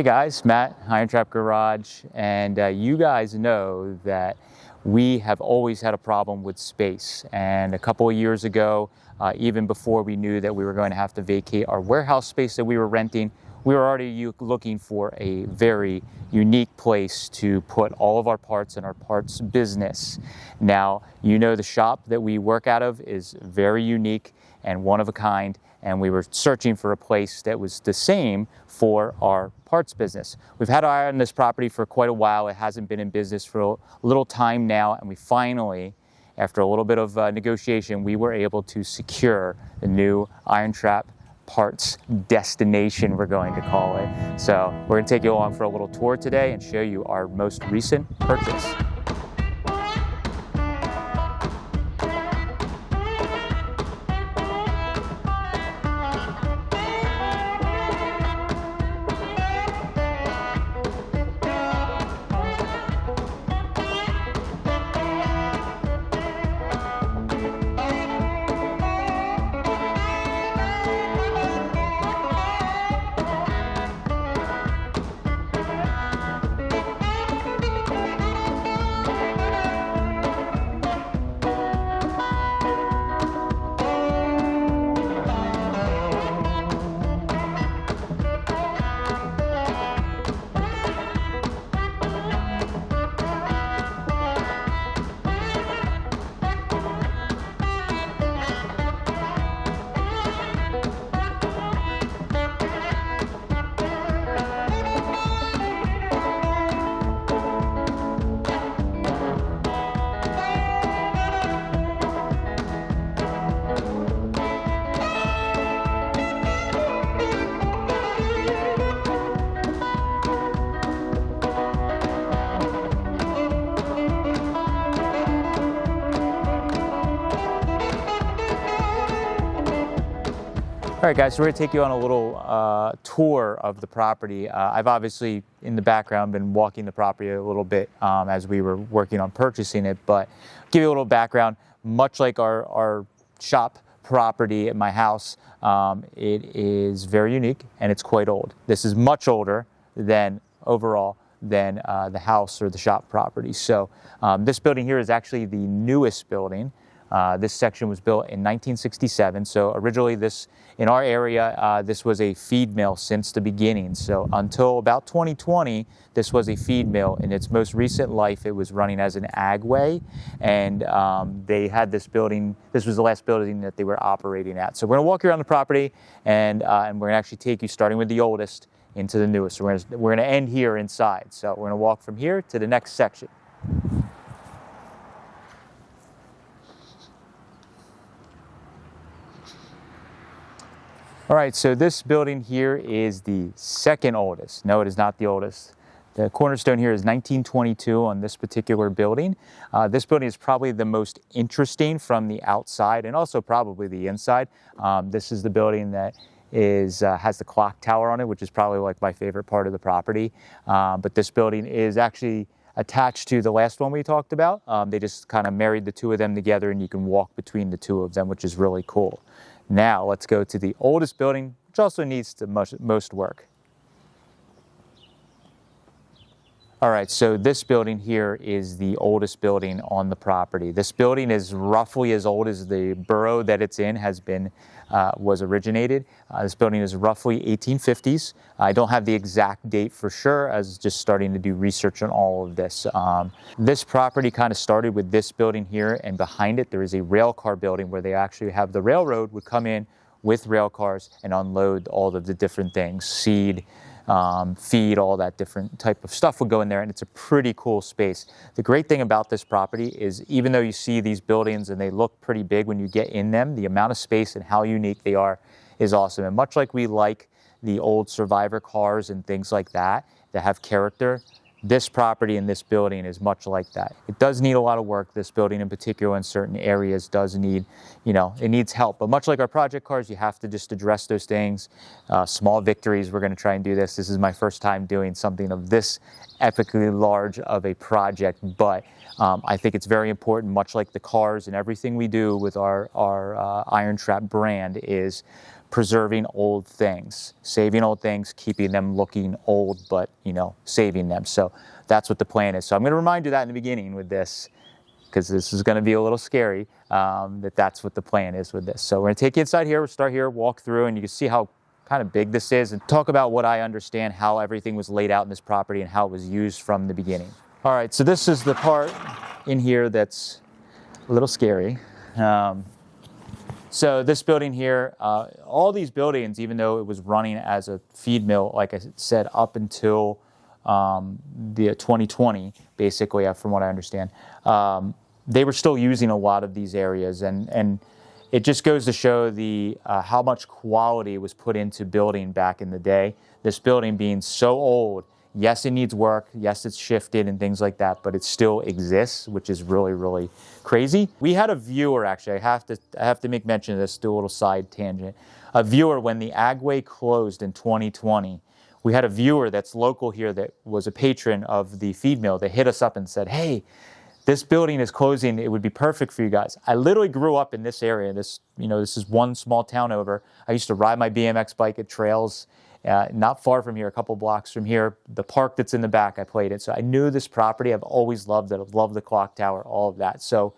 Hey guys, Matt, IronTrap Garage, and you guys know that we have always had a problem with space. And a couple of years ago, even before we knew that we were going to have to vacate our warehouse space that we were renting, we were already looking for a very unique place to put all of our parts and our parts business. Now, you know the shop that we work out of is very unique and one of a kind, and we were searching for a place that was the same for our parts business. We've had our eye on this property for quite a while. It hasn't been in business for a little time now, and we finally, after a little bit of negotiation, we were able to secure the new IronTrap parts destination, we're going to call it. So we're going to take you along for a little tour today and show you our most recent purchase. All right, guys, so we're going to take you on a little tour of the property. I've obviously, in the background, been walking the property a little bit as we were working on purchasing it, but give you a little background. Much like our shop property at my house, it is very unique and it's quite old. This is much older than overall than the house or the shop property. So this building here is actually the newest building. This section was built in 1967, so originally in our area, this was a feed mill since the beginning. So until about 2020, this was a feed mill. In its most recent life, it was running as an agway, and they had this building. This was the last building that they were operating at. So we're going to walk you around the property, and we're going to actually take you, starting with the oldest, into the newest. So we're going to end here inside. So we're going to walk from here to the next section. All right, so this building here is the second oldest. No, it is not the oldest. The cornerstone here is 1922 on this particular building. This building is probably the most interesting from the outside and also probably the inside. This is the building that has the clock tower on it, which is probably like my favorite part of the property. But this building is actually attached to the last one we talked about. They just kind of married the two of them together, and you can walk between the two of them, which is really cool. Now let's go to the oldest building, which also needs the most work. All right, so this building here is the oldest building on the property. This building is roughly as old as the borough that it's in was originated. This building is roughly 1850s. I don't have the exact date for sure. I was just starting to do research on all of this. This property kind of started with this building here, and behind it there is a rail car building where they actually have the railroad would come in with rail cars and unload all of the different things, seed, feed, all that different type of stuff would go in there, and it's a pretty cool space. The great thing about this property is even though you see these buildings and they look pretty big when you get in them, the amount of space and how unique they are is awesome. And much like we like the old survivor cars and things like that have character, this property and this building is much like that. It does need a lot of work. This building in particular in certain areas does need, it needs help. But much like our project cars, you have to just address those things. Small victories, we're going to try and do this. This is my first time doing something of this epically large of a project, but I think it's very important, much like the cars and everything we do with our IronTrap brand, is preserving old things, saving old things, keeping them looking old, but, you know, saving them. So that's what the plan is. So I'm going to remind you that in the beginning with this, because this is going to be a little scary, that's what the plan is with this. So we're going to take you inside here. We'll start here, walk through, and you can see how kind of big this is, and talk about what I understand, how everything was laid out in this property and how it was used from the beginning. All right, so this is the part in here that's a little scary. So this building here, all these buildings, even though it was running as a feed mill, like I said, up until the 2020, basically, from what I understand, they were still using a lot of these areas, and it just goes to show the how much quality was put into building back in the day. This building being so old, yes, it needs work, yes, it's shifted and things like that, but it still exists, which is really, really crazy. We had a viewer, actually, I have to make mention of this, do a little side tangent. A viewer, when the Agway closed in 2020, we had a viewer that's local here that was a patron of the feed mill that hit us up and said, hey, this building is closing, it would be perfect for you guys. I literally grew up in this area. This is one small town over. I used to ride my BMX bike at trails, not far from here, a couple blocks from here. The park that's in the back, I played it. So I knew this property. I've always loved it. I've loved the clock tower, all of that. So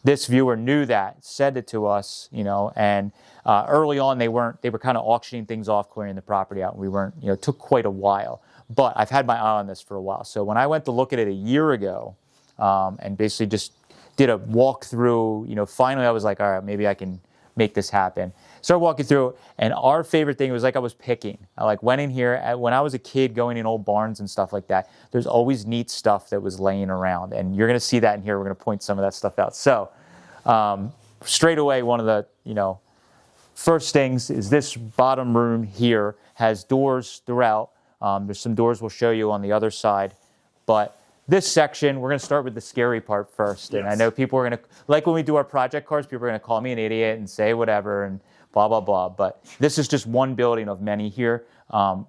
this viewer knew that, said it to us, and early on they were kind of auctioning things off, clearing the property out. And we weren't, it took quite a while. But I've had my eye on this for a while. So when I went to look at it a year ago, and basically just did a walkthrough, finally I was like, all right, maybe I can make this happen. Started walking through, and our favorite thing was like I was picking. I went in here, when I was a kid going in old barns and stuff like that, there's always neat stuff that was laying around, and you're going to see that in here. We're going to point some of that stuff out. So straight away, one of the first things is this bottom room here has doors throughout. There's some doors we'll show you on the other side, but this section, we're going to start with the scary part first. Yes. And I know people are going to, like when we do our project cards, people are going to call me an idiot and say whatever and blah, blah, blah. But this is just one building of many here.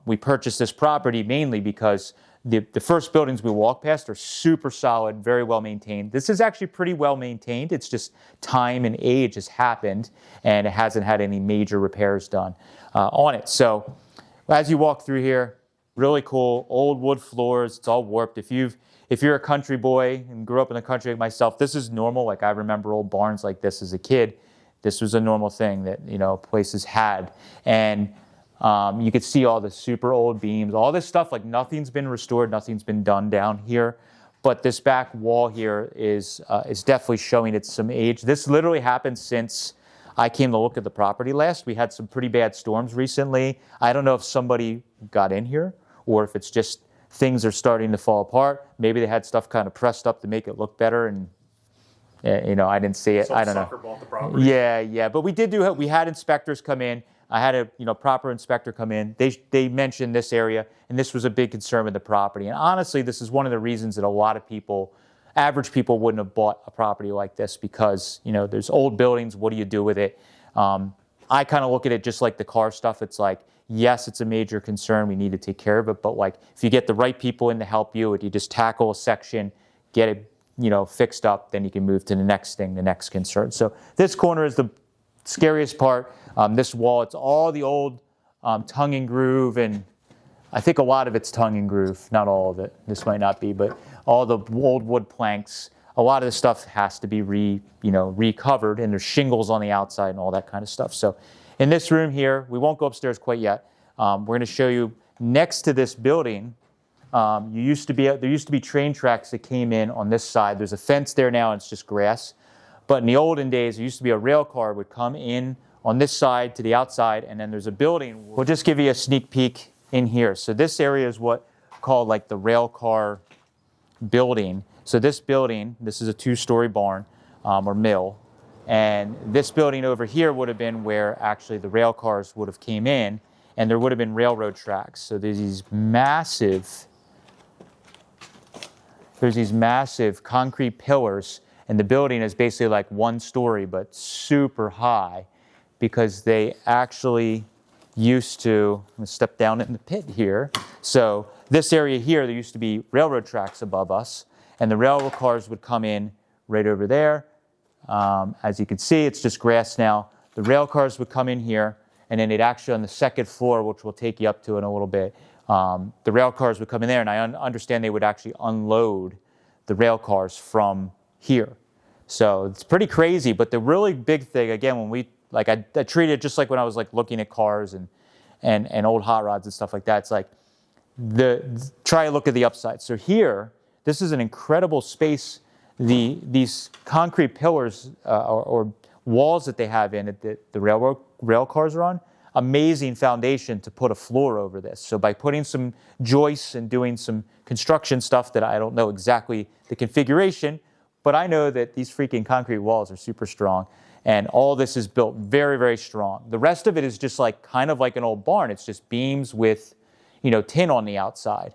We purchased this property mainly because the first buildings we walk past are super solid, very well maintained. This is actually pretty well maintained. It's just time and age has happened, and it hasn't had any major repairs done on it. So as you walk through here, really cool, old wood floors. It's all warped. If you're a country boy and grew up in the country like myself, this is normal. Like I remember old barns like this as a kid. This was a normal thing that, places had. And you could see all the super old beams, all this stuff, like nothing's been restored, nothing's been done down here. But this back wall here is definitely showing it's some age. This literally happened since I came to look at the property last. We had some pretty bad storms recently. I don't know if somebody got in here or if it's just things are starting to fall apart. Maybe they had stuff kind of pressed up to make it look better, and I didn't see it. I don't know. Bought the property. Yeah. But we had inspectors come in. I had a proper inspector come in. They mentioned this area, and this was a big concern with the property. And honestly, this is one of the reasons that a lot of people, average people, wouldn't have bought a property like this because there's old buildings. What do you do with it? I kind of look at it just like the car stuff. It's like, yes, it's a major concern. We need to take care of it. But if you get the right people in to help you, if you just tackle a section, get it, fixed up, then you can move to the next thing, the next concern. So this corner is the scariest part. This wall, it's all the old tongue and groove, and I think a lot of it's tongue and groove. Not all of it. This might not be, but all the old wood planks. A lot of this stuff has to be recovered, and there's shingles on the outside and all that kind of stuff. So in this room here, we won't go upstairs quite yet. We're going to show you next to this building. There used to be train tracks that came in on this side. There's a fence there now, and it's just grass. But in the olden days, there used to be a rail car would come in on this side to the outside, and then there's a building. We'll just give you a sneak peek in here. So this area is what called like the rail car building. So this building, this is a 2-story barn or mill. And this building over here would have been where actually the rail cars would have came in, and there would have been railroad tracks. So there's these massive concrete pillars, and the building is basically like 1 story, but super high, because they actually used to, I'm going to step down in the pit here. So this area here, there used to be railroad tracks above us, and the railroad cars would come in right over there. As you can see, it's just grass now. The rail cars would come in here, and then it actually on the second floor, which we'll take you up to in a little bit, the rail cars would come in there, and I understand they would actually unload the rail cars from here. So it's pretty crazy, but the really big thing, again, when we, like I treat it just like when I was like looking at cars and old hot rods and stuff like that. It's like, try to look at the upside. So here, this is an incredible space. These concrete pillars or walls that they have in it that the rail cars are on, amazing foundation to put a floor over this. So by putting some joists and doing some construction stuff that I don't know exactly the configuration, but I know that these freaking concrete walls are super strong, and all this is built very, very strong. The rest of it is just like kind of like an old barn. It's just beams with, you know, tin on the outside.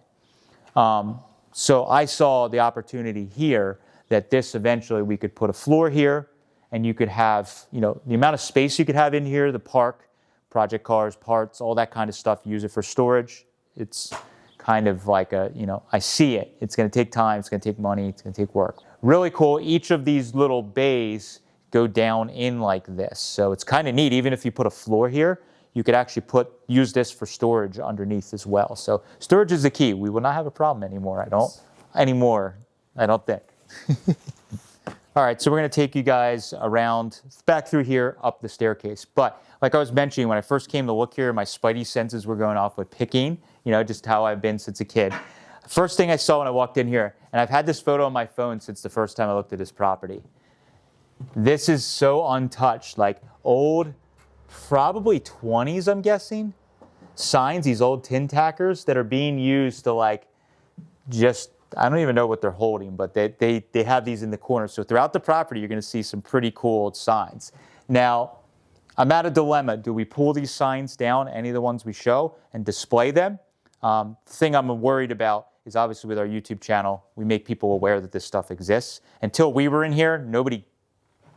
So I saw the opportunity here that this eventually we could put a floor here, and you could have, you know, the amount of space you could have in here, the park, project cars, parts, all that kind of stuff, use it for storage. It's kind of like a, you know, I see it. It's going to take time, it's going to take money, it's going to take work. Really cool. Each of these little bays go down in like this. So it's kind of neat. Even if you put a floor here, you could actually use this for storage underneath as well. So storage is the key. We will not have a problem anymore. I don't think. All right, so we're going to take you guys around, back through here, up the staircase. But like I was mentioning, when I first came to look here, my spidey senses were going off with picking, you know, just how I've been since a kid. First thing I saw when I walked in here, and I've had this photo on my phone since the first time I looked at this property. This is so untouched, like old, probably 20s, I'm guessing, signs, these old tin tackers that are being used to like just, I don't even know what they're holding, but they have these in the corner. So throughout the property, you're going to see some pretty cool old signs. Now, I'm at a dilemma. Do we pull these signs down, any of the ones we show, and display them? The thing I'm worried about is obviously with our YouTube channel, we make people aware that this stuff exists. Until we were in here, nobody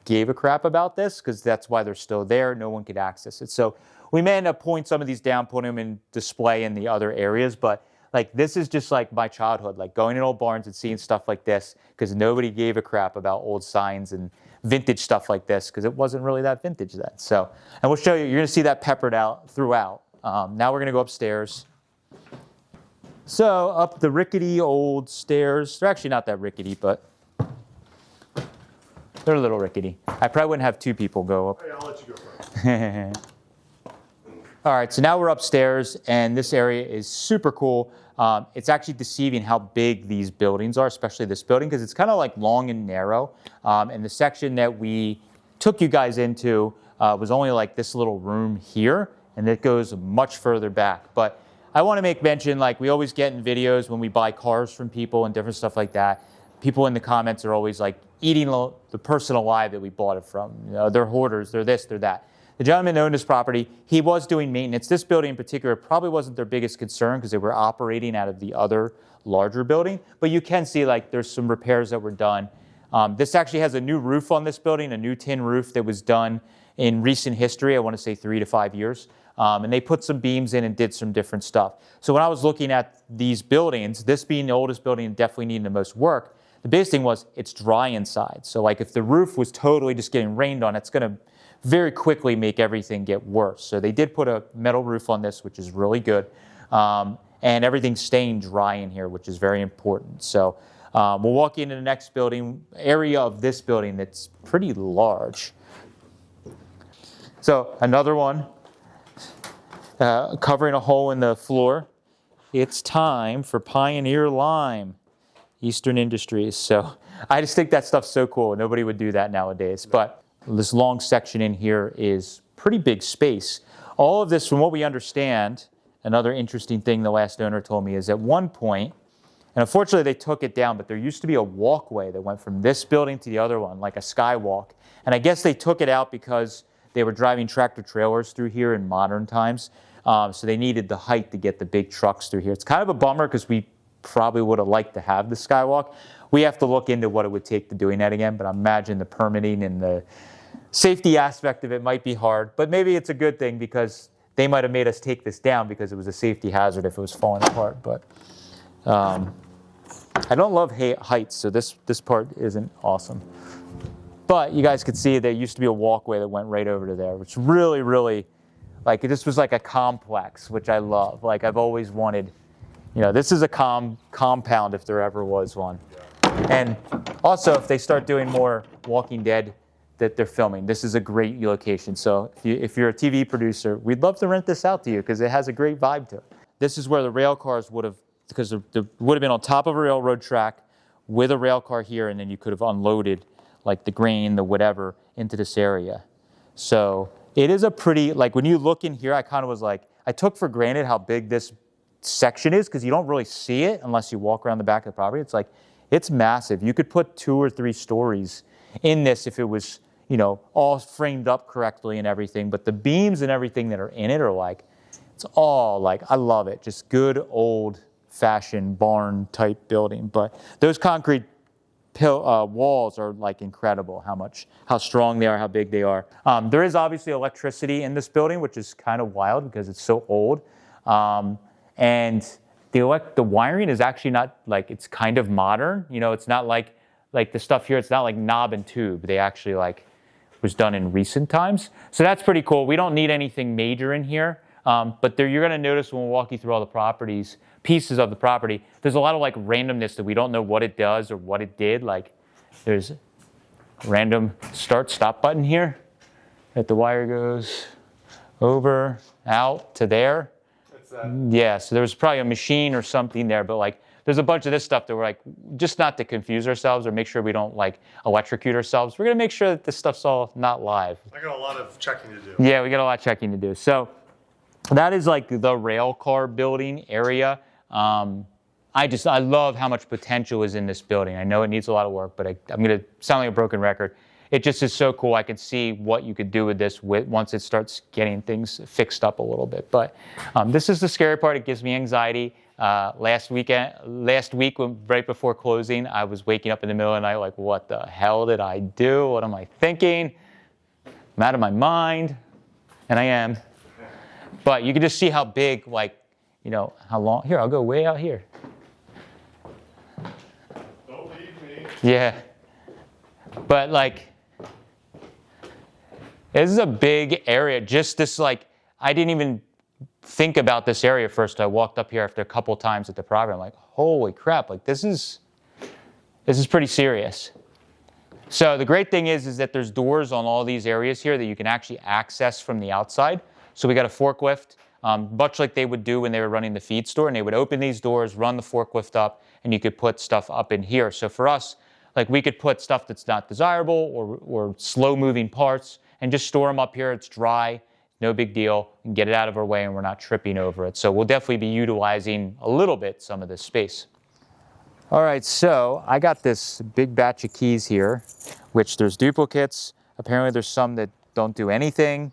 gave a crap about this because that's why they're still there. No one could access it. So we may end up pulling some of these down, putting them in display in the other areas, but like this is just like my childhood, like going in old barns and seeing stuff like this because nobody gave a crap about old signs and vintage stuff like this because it wasn't really that vintage then. So, and we'll show you, you're going to see that peppered out throughout. Now we're going to go upstairs. So up the rickety old stairs, they're actually not that rickety, but they're a little rickety. I probably wouldn't have two people go up. Hey, I'll let you go first. All right, so now we're upstairs, and this area is super cool. It's actually deceiving how big these buildings are, especially this building, because it's kind of like long and narrow. And the section that we took you guys into was only like this little room here, and it goes much further back. But I want to make mention, like we always get in videos when we buy cars from people and different stuff like that, people in the comments are always like eating the person alive that we bought it from. You know, they're hoarders, they're this, they're that. The gentleman owned this property. He was doing maintenance. This building in particular probably wasn't their biggest concern because they were operating out of the other larger building. But you can see like there's some repairs that were done. This actually has a new roof on this building, a new tin roof that was done in recent history, I want to say 3 to 5 years. And they put some beams in and did some different stuff. So when I was looking at these buildings, this being the oldest building and definitely needing the most work, the biggest thing was it's dry inside. So like if the roof was totally just getting rained on, it's going to very quickly make everything get worse. So they did put a metal roof on this, which is really good. And everything's staying dry in here, which is very important. So we'll walk into the next building, area of this building that's pretty large. So another one, covering a hole in the floor. It's time for Pioneer Lime, Eastern Industries. So I just think that stuff's so cool. Nobody would do that nowadays. But this long section in here is pretty big space. All of this, from what we understand, another interesting thing the last owner told me is at one point, and unfortunately they took it down, but there used to be a walkway that went from this building to the other one, like a skywalk. And I guess they took it out because they were driving tractor trailers through here in modern times. So they needed the height to get the big trucks through here. It's kind of a bummer because we probably would have liked to have the skywalk. We have to look into what it would take to doing that again, but I imagine the permitting and the safety aspect of it might be hard, but maybe it's a good thing because they might have made us take this down because it was a safety hazard if it was falling apart. But I don't love heights, so this part isn't awesome. But you guys could see there used to be a walkway that went right over to there, which really, really, Like this was like a complex, which I love. Like I've always wanted, this is a compound if there ever was one. And also if they start doing more Walking Dead that they're filming, this is a great location. So if you're a TV producer, we'd love to rent this out to you because it has a great vibe to it. This is where the rail cars would have, because there would have been on top of a railroad track with a rail car here, and then you could have unloaded like the grain, the whatever, into this area. So it is a pretty, like when you look in here, I kind of was like, I took for granted how big this section is because you don't really see it unless you walk around the back of the property. It's like, it's massive. You could put 2 or 3 stories in this if it was, all framed up correctly and everything. But the beams and everything that are in it are like, it's all like, I love it. Just good old fashioned barn type building. But those concrete walls are like incredible, how strong they are, how big they are. There is obviously electricity in this building, which is kind of wild because it's so old. And the wiring is actually not like, it's kind of modern. It's not like the stuff here, it's not like knob and tube. They actually was done in recent times. So that's pretty cool. We don't need anything major in here. But you're going to notice when we walk you through all the pieces of the property, there's a lot of randomness that we don't know what it does or what it did. Like there's a random start-stop button here that the wire goes over, out to there. What's that? Yeah, so there was probably a machine or something there, but there's a bunch of this stuff that we're just not to confuse ourselves or make sure we don't electrocute ourselves. We're going to make sure that this stuff's all not live. I got a lot of checking to do. Yeah, we got a lot of checking to do. So that is the rail car building area. I love how much potential is in this building. I know it needs a lot of work, but I'm going to sound like a broken record. It just is so cool. I can see what you could do with this once it starts getting things fixed up a little bit. But this is the scary part. It gives me anxiety. Last week, right before closing, I was waking up in the middle of the night what the hell did I do? What am I thinking? I'm out of my mind. And I am. But you can just see how big, how long. Here, I'll go way out here. Don't leave me. Yeah. But this is a big area. Just this, I didn't even think about this area first. I walked up here after a couple times at the property. I'm like, holy crap, this is pretty serious. So the great thing is that there's doors on all these areas here that you can actually access from the outside. So we got a forklift, much like they would do when they were running the feed store, and they would open these doors, run the forklift up, and you could put stuff up in here. So for us, we could put stuff that's not desirable or slow-moving parts and just store them up here. It's dry, no big deal, and get it out of our way, and we're not tripping over it. So we'll definitely be utilizing a little bit some of this space. All right, so I got this big batch of keys here, which there's duplicates. Apparently there's some that don't do anything.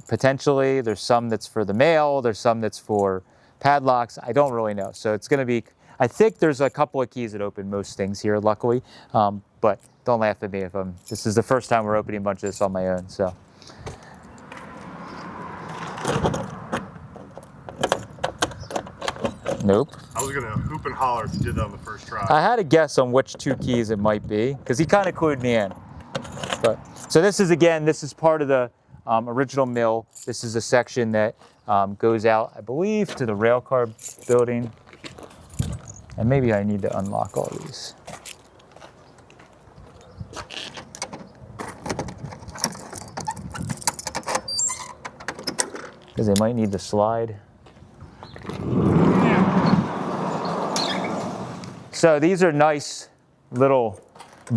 Potentially, there's some that's for the mail, there's some that's for padlocks. I don't really know. So it's going to be, I think there's a couple of keys that open most things here, luckily. But don't laugh at me if this is the first time we're opening a bunch of this on my own. So. Nope. I was going to hoop and holler if you did that on the first try. I had a guess on which 2 keys it might be because he kind of clued me in. So this is part of the original mill. This is a section that goes out, I believe, to the rail car building. And maybe I need to unlock all these. Because they might need to slide. So these are nice little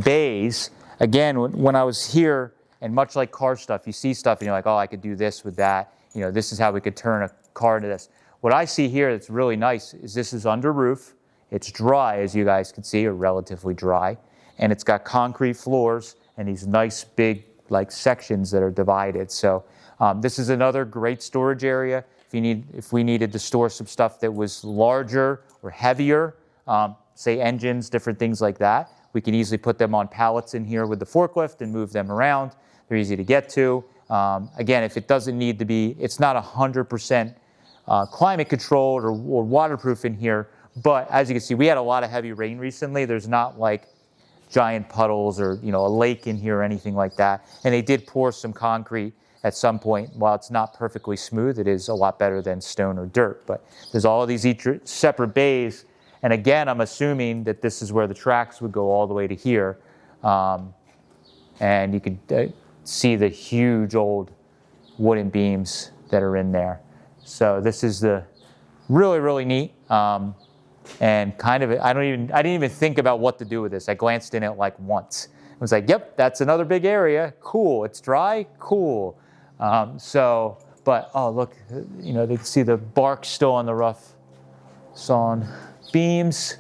bays. Again, when I was here, and much like car stuff, you see stuff and you're like, oh, I could do this with that. This is how we could turn a car into this. What I see here that's really nice is this is under roof. It's dry, as you guys can see, or relatively dry. And it's got concrete floors and these nice big sections that are divided. So this is another great storage area. If we needed to store some stuff that was larger or heavier, say engines, different things like that, we can easily put them on pallets in here with the forklift and move them around. They're easy to get to. Again, if it doesn't need to be, it's not 100% climate controlled or waterproof in here. But as you can see, we had a lot of heavy rain recently. There's not giant puddles or, you know, a lake in here or anything like that. And they did pour some concrete at some point. While it's not perfectly smooth, it is a lot better than stone or dirt. But there's all of these each separate bays. And again, I'm assuming that this is where the tracks would go all the way to here. And you could see the huge old wooden beams that are in there. So this is the really, really neat. And kind of, I didn't even think about what to do with this. I glanced in it like once. I was like, yep, that's another big area. Cool. It's dry. Cool. But oh, look, you know, they can see the bark still on the rough sawn beams,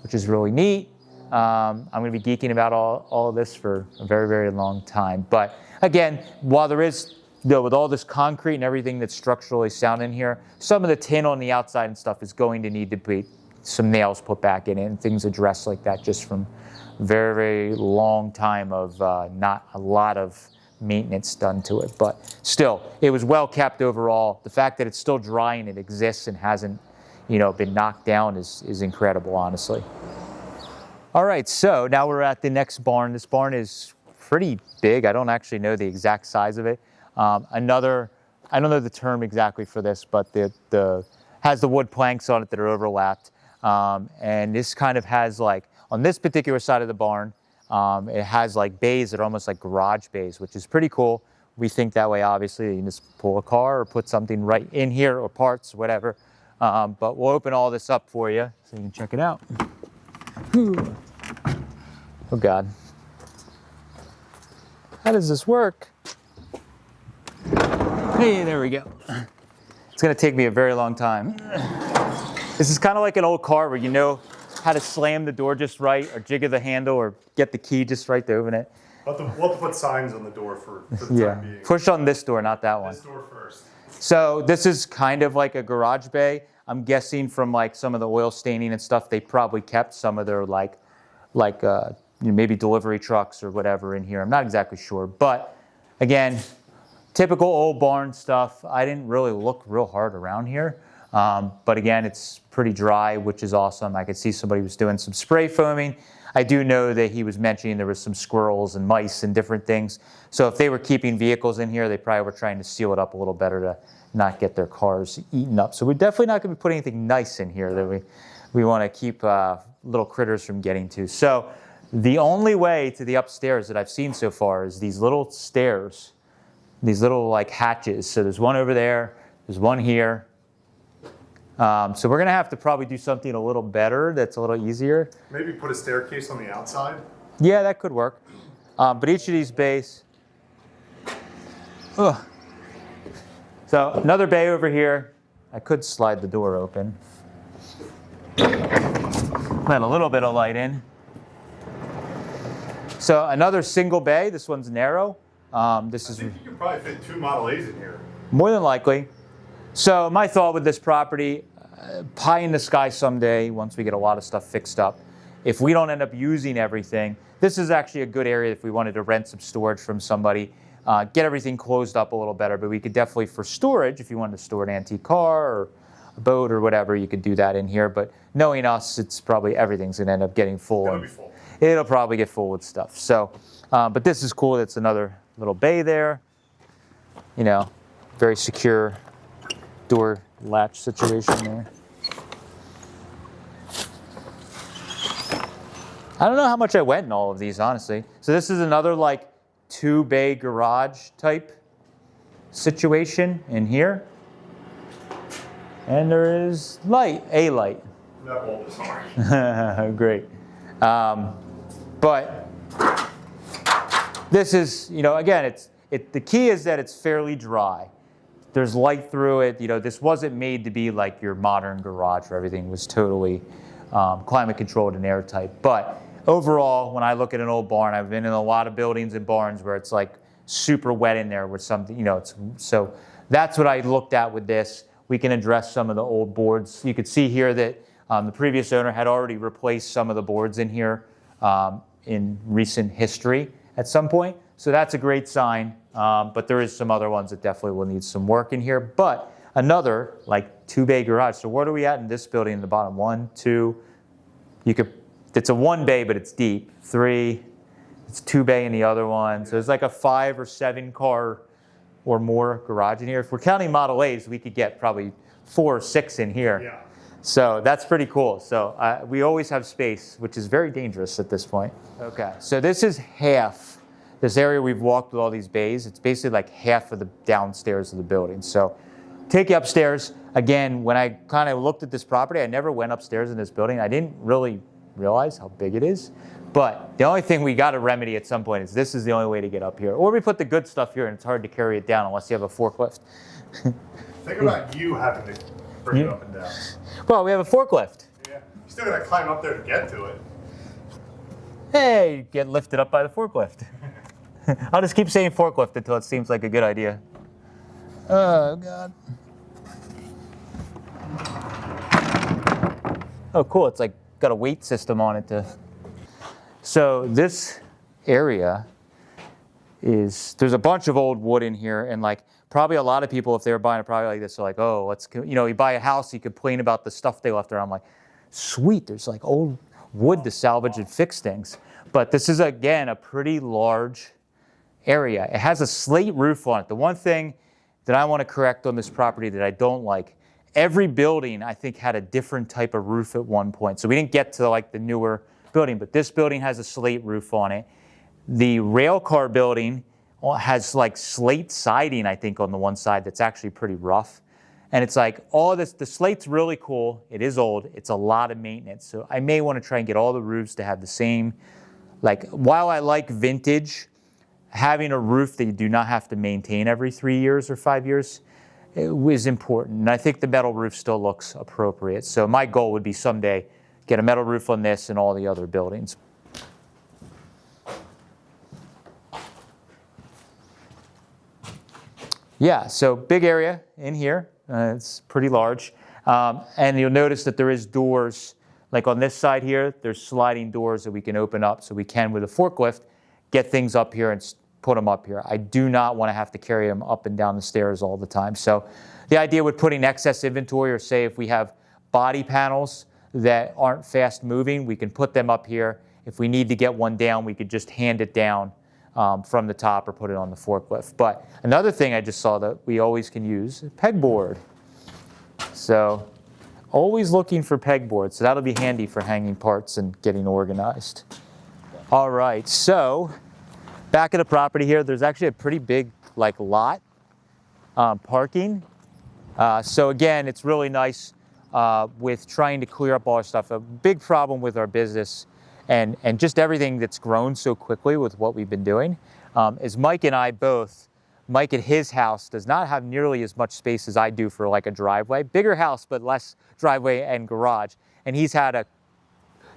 which is really neat. I'm going to be geeking about all of this for a very, very long time. But again, while there is, you know, with all this concrete and everything that's structurally sound in here, some of the tin on the outside and stuff is going to need to be some nails put back in it and things addressed like that, just from very, very long time of not a lot of maintenance done to it. But still, it was well kept overall. The fact that it's still dry and it exists and hasn't, you know, been knocked down is incredible, honestly. All right, so now we're at the next barn. This barn is pretty big. I don't actually know the exact size of it. I don't know the term exactly for this, but has the wood planks on it that are overlapped. And this kind of has, like, on this particular side of the barn, it has like bays that are almost like garage bays, which is pretty cool. We think that way, obviously. You can just pull a car or put something right in here or parts, whatever. But we'll open all this up for you so you can check it out. Oh God. How does this work? Hey, there we go. It's gonna take me a very long time. This is kind of like an old car where you know how to slam the door just right or jiggle the handle or get the key just right to open it. We'll have to put signs on the door for the time being. Push on this door, not that one. This door first. So this is kind of like a garage bay. I'm guessing from like some of the oil staining and stuff, they probably kept some of their maybe delivery trucks or whatever in here. I'm not exactly sure, but again, typical old barn stuff. I didn't really look real hard around here. But again, it's pretty dry, which is awesome. I could see somebody was doing some spray foaming. I do know that he was mentioning there was some squirrels and mice and different things. So if they were keeping vehicles in here, they probably were trying to seal it up a little better to not get their cars eaten up. So we're definitely not going to be putting anything nice in here that we want to keep little critters from getting to. So the only way to the upstairs that I've seen so far is these little stairs, these little like hatches. So there's one over there, there's one here. So we're going to have to probably do something a little better that's a little easier. Maybe put a staircase on the outside. Yeah, that could work. But each of these bays. Ugh. So another bay over here. I could slide the door open. Let a little bit of light in. So another single bay. This one's narrow. I think you could probably fit 2 Model A's in here. More than likely. So my thought with this property, pie in the sky someday, once we get a lot of stuff fixed up, if we don't end up using everything, this is actually a good area if we wanted to rent some storage from somebody, get everything closed up a little better. But we could definitely, for storage, if you wanted to store an antique car or a boat or whatever, you could do that in here. But knowing us, it's probably everything's going to end up getting full. It'll be full. It'll probably get full with stuff. So, but this is cool. It's another little bay there. You know, very secure door latch situation there. I don't know how much I went in all of these, honestly. So this is another like 2-bay garage type situation in here. And there is a light. That bulb is hard. Great. But this is, you know, again, the key is that it's fairly dry. There's light through it. You know, this wasn't made to be like your modern garage where everything was totally climate controlled and airtight. But overall, when I look at an old barn, I've been in a lot of buildings and barns where it's like super wet in there with something, you know, so that's what I looked at with this. We can address some of the old boards. You could see here that the previous owner had already replaced some of the boards in here in recent history at some point. So that's a great sign. But there is some other ones that definitely will need some work in here. But another like 2-bay garage. So what are we at in this building in the bottom? 1, 2. You could it's a 1 bay, but it's deep. 3, it's 2 bay in the other one. So it's like a 5 or 7 car or more garage in here. If we're counting Model A's, we could get probably 4 or 6 in here. Yeah. So that's pretty cool. So we always have space, which is very dangerous at this point. Okay, so this is half. This area we've walked with all these bays, it's basically like half of the downstairs of the building. So take you upstairs. Again, when I kind of looked at this property, I never went upstairs in this building. I didn't really realize how big it is. But the only thing we got to remedy at some point is this is the only way to get up here. Or we put the good stuff here and it's hard to carry it down unless you have a forklift. Think about you having to bring it up and down. Well, we have a forklift. Yeah. You still got to climb up there to get to it. Hey, get lifted up by the forklift. I'll just keep saying forklift until it seems like a good idea. Oh, God. Oh, cool. It's like got a weight system on it to... So this area there's a bunch of old wood in here, and like probably a lot of people, if they were buying a property like this, are like, oh, you buy a house, you complain about the stuff they left there. I'm like, sweet, there's like old wood to salvage and fix things. But this is, again, a pretty large area. It has a slate roof on it. The one thing that I want to correct on this property that I don't like, every building, I think, had a different type of roof at one point. So we didn't get to like the newer building, but this building has a slate roof on it. The rail car building has like slate siding, I think, on the one side that's actually pretty rough. And it's like all this, the slate's really cool. It is old. It's a lot of maintenance. So I may want to try and get all the roofs to have the same, like, while I like vintage, having a roof that you do not have to maintain every 3 years or 5 years is important. And I think the metal roof still looks appropriate. So my goal would be someday get a metal roof on this and all the other buildings. Yeah, so big area in here. It's pretty large. And you'll notice that there is doors, like on this side here, there's sliding doors that we can open up so we can, with a forklift, get things up here and put them up here. I do not want to have to carry them up and down the stairs all the time. So the idea with putting excess inventory, or say if we have body panels that aren't fast moving, we can put them up here. If we need to get one down, we could just hand it down from the top or put it on the forklift. But another thing I just saw that we always can use, pegboard. So always looking for pegboard. So that'll be handy for hanging parts and getting organized. All right, so back of the property here, there's actually a pretty big lot parking. So again, it's really nice with trying to clear up all our stuff. A big problem with our business and just everything that's grown so quickly with what we've been doing is Mike and I both, Mike at his house does not have nearly as much space as I do for like a driveway. Bigger house, but less driveway and garage. And he's had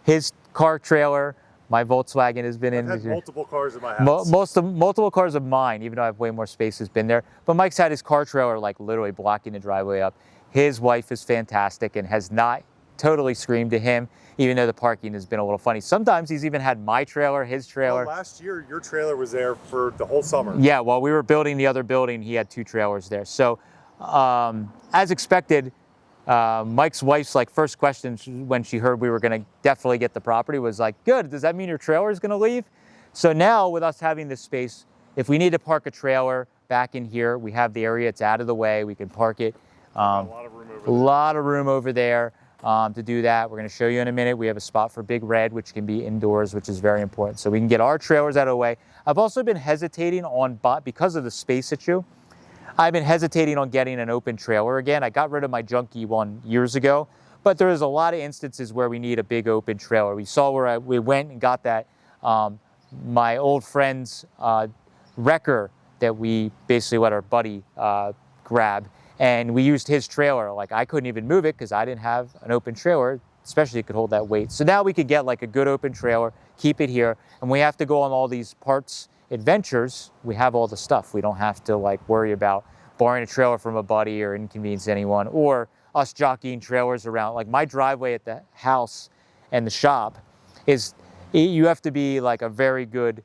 his car trailer. My Volkswagen has been in. I've had multiple cars in my house. Multiple cars of mine, even though I have way more space, has been there. But Mike's had his car trailer like literally blocking the driveway up. His wife is fantastic and has not totally screamed to him, even though the parking has been a little funny. Sometimes he's even had my trailer, his trailer. Well, last year, your trailer was there for the whole summer. Yeah, while we were building the other building, he had 2 trailers there. So as expected, Mike's wife's first question when she heard we were going to definitely get the property was like, good, does that mean your trailer is going to leave? So now with us having this space, if we need to park a trailer back in here, we have the area, it's out of the way, we can park it. A lot of room over there. A lot of room over there to do that. We're going to show you in a minute. We have a spot for Big Red, which can be indoors, which is very important. So we can get our trailers out of the way. I've also been hesitating because of the space issue. I've been hesitating on getting an open trailer again. I got rid of my junky one years ago, but there is a lot of instances where we need a big open trailer. We saw where we went and got that, my old friend's wrecker that we basically let our buddy grab, and we used his trailer. I couldn't even move it because I didn't have an open trailer, especially it could hold that weight. So now we could get a good open trailer, keep it here, and we have to go on all these parts adventures. We have all the stuff. We don't have to worry about borrowing a trailer from a buddy or inconvenience anyone, or us jockeying trailers around. My driveway at the house and the shop you have to be a very good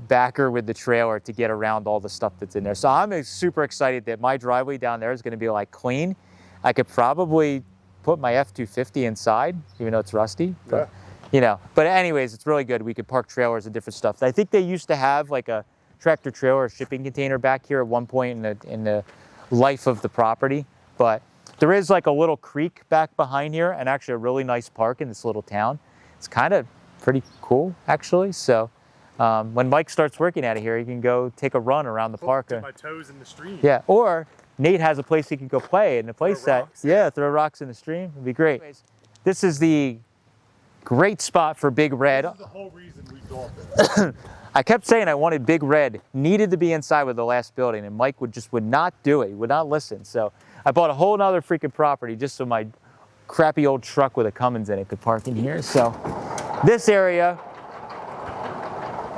backer with the trailer to get around all the stuff that's in there. So I'm super excited that my driveway down there is going to be clean. I could probably put my F-250 inside, even though it's rusty. But you know, but anyways, it's really good. We could park trailers and different stuff. I think they used to have like a tractor trailer or shipping container back here at one point in the life of the property. But there is like a little creek back behind here and actually a really nice park in this little town. It's kind of pretty cool, actually. So when Mike starts working out of here, he can go take a run around the park. Dip my toes in the stream. Yeah, or Nate has a place he can go play, and a place Throw that, rocks. yeah, throw rocks in the stream. It'd be great. This is the great spot for Big Red. This is the whole reason we built it. I kept saying I wanted Big Red, needed to be inside with the last building, and Mike would not do it. He would not listen. So I bought a whole nother freaking property just so my crappy old truck with a Cummins in it could park in here. So this area,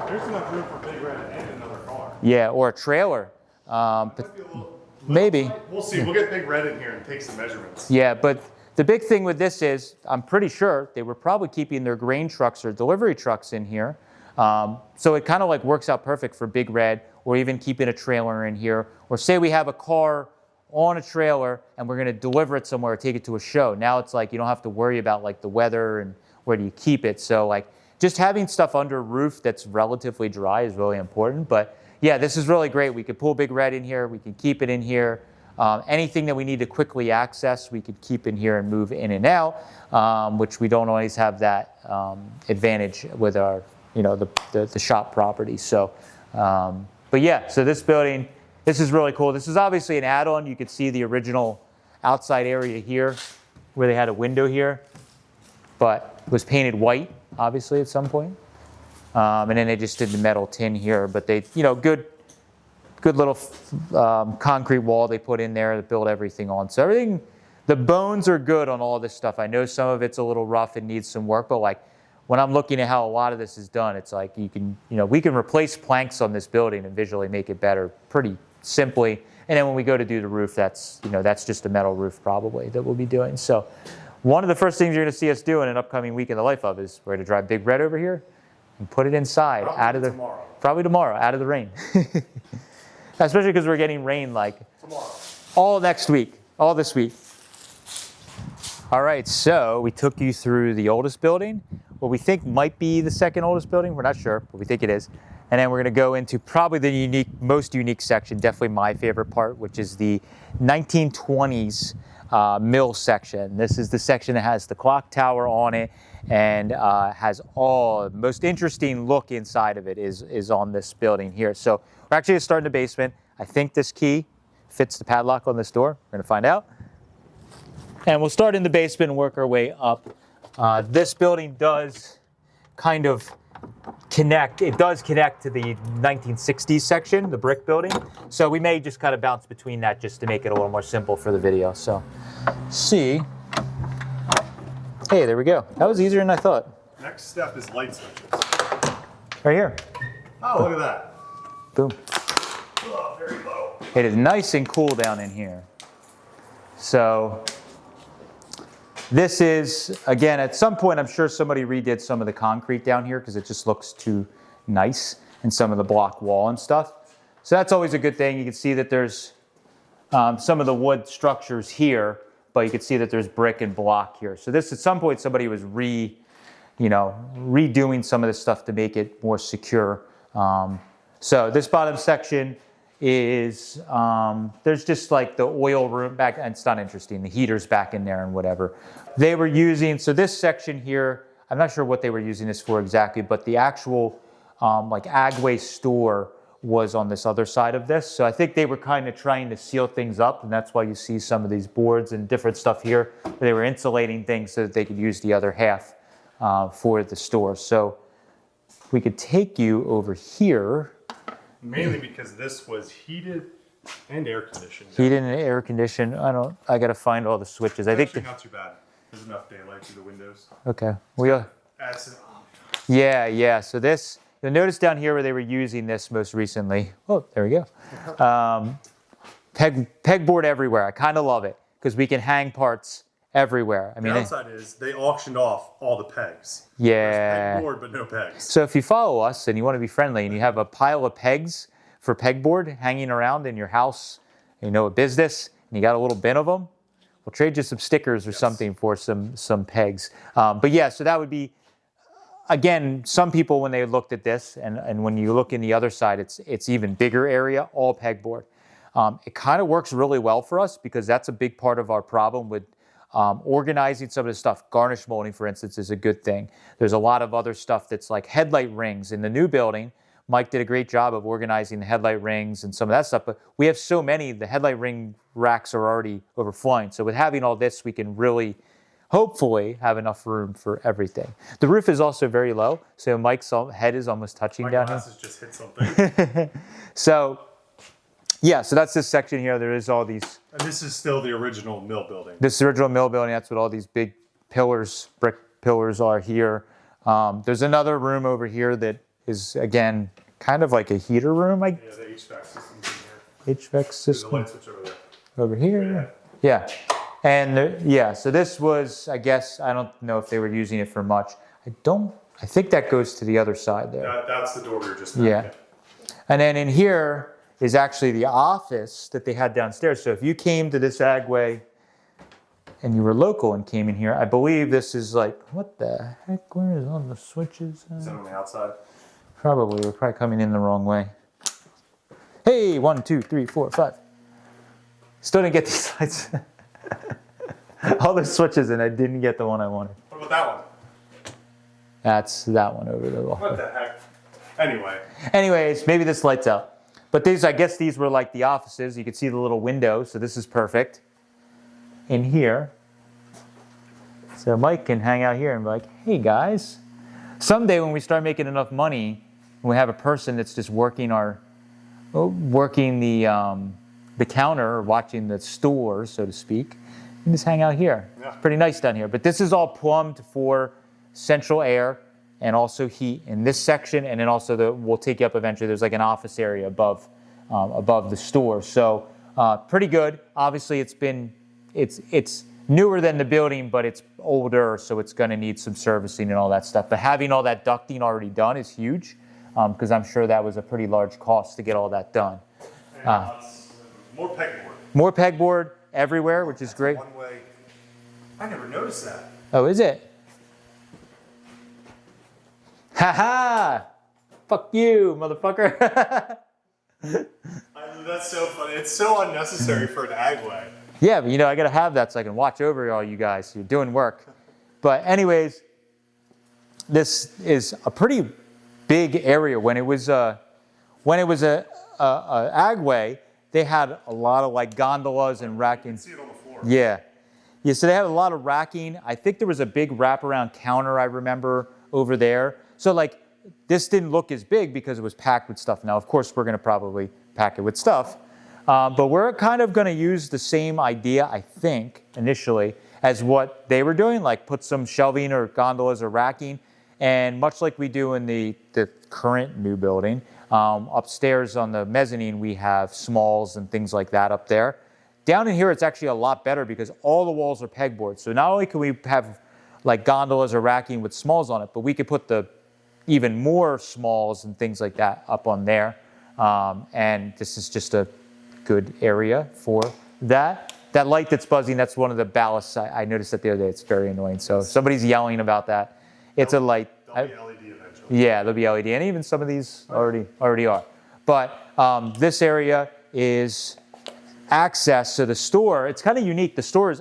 There's enough room for Big Red and another car. yeah, or a trailer. Might be a little Maybe. tight. We'll see. We'll get Big Red in here and take some measurements. Yeah, but the big thing with this is, I'm pretty sure they were probably keeping their grain trucks or delivery trucks in here. So it kind of like works out perfect for Big Red, or even keeping a trailer in here. Or say we have a car on a trailer and we're going to deliver it somewhere or take it to a show. Now it's like you don't have to worry about like the weather and where do you keep it. So like just having stuff under a roof that's relatively dry is really important. But yeah, this is really great. We could pull Big Red in here. We can keep it in here. Anything that we need to quickly access, we could keep in here and move in and out, which we don't always have that advantage with our, you know, the shop property. So, but yeah, so this building, this is really cool. This is obviously an add-on. You could see the original outside area here where they had a window here, but it was painted white, obviously, at some point. And then they just did the metal tin here, but they, you know, good little concrete wall they put in there to build everything on. So everything, the bones are good on all this stuff. I know some of it's a little rough and needs some work, but like when I'm looking at how a lot of this is done, it's like you can, you know, we can replace planks on this building and visually make it better pretty simply. And then when we go to do the roof, that's, you know, that's just a metal roof probably that we'll be doing. So one of the first things you're going to see us do in an upcoming week in the life of is we're going to drive Big Red over here and put it inside probably tomorrow, out of the rain. Especially because we're getting rain like Tomorrow. all next week, all this week. All right, so we took you through the oldest building, what we think might be the second oldest building. We're not sure, but we think it is. And then we're going to go into probably the most unique section, definitely my favorite part, which is the 1920s mill section. This is the section that has the clock tower on it and has all the most interesting look inside of it is on this building here. So we're actually going to start in the basement. I think this key fits the padlock on this door. We're going to find out. And we'll start in the basement and work our way up. This building does kind of connect. It does connect to the 1960s section, the brick building. So we may just kind of bounce between that just to make it a little more simple for the video. So see. Hey, there we go. That was easier than I thought. Next step is light switches. Right here. Oh, look at that. Boom. Oh, very low. It is nice and cool down in here. So this is, again, at some point, I'm sure somebody redid some of the concrete down here because it just looks too nice and some of the block wall and stuff. So that's always a good thing. You can see that there's some of the wood structures here, but you can see that there's brick and block here. So this, at some point, somebody was redoing some of this stuff to make it more secure. So this bottom section is, there's just like the oil room back, and it's not interesting, the heater's back in there and whatever. They were using, so this section here, I'm not sure what they were using this for exactly, but the actual like Agway store was on this other side of this. So I think they were kind of trying to seal things up, and that's why you see some of these boards and different stuff here. They were insulating things so that they could use the other half for the store. So we could take you over here. Mainly because this was heated and air conditioned. Heated and air conditioned. I got to find all the switches. I think Actually not too bad. There's enough daylight through the windows. Okay. Yeah. So this, you'll notice down here where they were using this most recently. Oh, there we go. Pegboard everywhere. I kind of love it because we can hang parts everywhere. I mean, the downside is they auctioned off all the pegs. Yeah. There's pegboard, but no pegs. So if you follow us and you want to be friendly and you have a pile of pegs for pegboard hanging around in your house, you know, a business, and you got a little bin of them, we'll trade you some stickers or something for some pegs. But yeah, so that would be again, some people, when they looked at this, and when you look in the other side, it's even bigger area, all pegboard. It kind of works really well for us because that's a big part of our problem with organizing some of the stuff. Garnish molding, for instance, is a good thing. There's a lot of other stuff that's like headlight rings. In the new building, Mike did a great job of organizing the headlight rings and some of that stuff, but we have so many, the headlight ring racks are already overflowing. So with having all this, we can really, hopefully, have enough room for everything. The roof is also very low, so Mike's head is almost touching down here. My glasses just hit something. So, yeah, so that's this section here. There is all these. And this is still the original mill building. This is the original mill building. That's what all these big pillars, brick pillars are here. There's another room over here that is, again, kind of like a heater room. Yeah, the HVAC system's in here. HVAC system. There's a light switch over there. Over here? Yeah. And yeah, so this was, I guess, I don't know if they were using it for much. I think that goes to the other side there. That's the door we were just at. Yeah. And then in here is actually the office that they had downstairs. So if you came to this agway and you were local and came in here, I believe this is like, what the heck? Where is all the switches? Is that on the outside? Probably. We're probably coming in the wrong way. Hey, 1, 2, 3, 4, 5. Still didn't get these lights. All the switches, and I didn't get the one I wanted. What about that one? That's that one over there. What the heck? Anyway. Anyways, maybe this lights out. But these, I guess these were like the offices. You could see the little window, so this is perfect. In here. So Mike can hang out here and be like, hey guys. Someday when we start making enough money, and we have a person that's just working the counter or watching the store, so to speak, you can just hang out here. Yeah. It's pretty nice down here. But this is all plumbed for central air and also heat in this section, and then also we'll take you up eventually. There's like an office area above the store. So pretty good. Obviously, it's newer than the building, but it's older, so it's going to need some servicing and all that stuff. But having all that ducting already done is huge, because I'm sure that was a pretty large cost to get all that done. More pegboard. More pegboard everywhere, which is great. One way. I never noticed that. Oh, is it? Ha ha! Fuck you, motherfucker. That's so funny. It's so unnecessary for an agway. Yeah, but I got to have that so I can watch over all you guys. You're doing work. But anyways, this is a pretty big area. When it was a agway, they had a lot of like gondolas and racking. You can see it on the floor. Yeah. Yeah, so they had a lot of racking. I think there was a big wraparound counter, I remember, over there. So like this didn't look as big because it was packed with stuff. Now, of course, we're going to probably pack it with stuff. But we're kind of going to use the same idea, I think, initially, as what they were doing, like put some shelving or gondolas or racking. And much like we do in the current new building, upstairs on the mezzanine, we have smalls and things like that up there. Down in here, it's actually a lot better because all the walls are pegboard. So not only can we have like gondolas or racking with smalls on it, but we could put the even more smalls and things like that up on there. And this is just a good area for that. That light that's buzzing, that's one of the ballasts. I noticed that the other day. It's very annoying. So if somebody's yelling about that, it's a light. They'll be LED eventually. Yeah, they'll be LED. And even some of these already are. But this area is access to the store. It's kind of unique. The store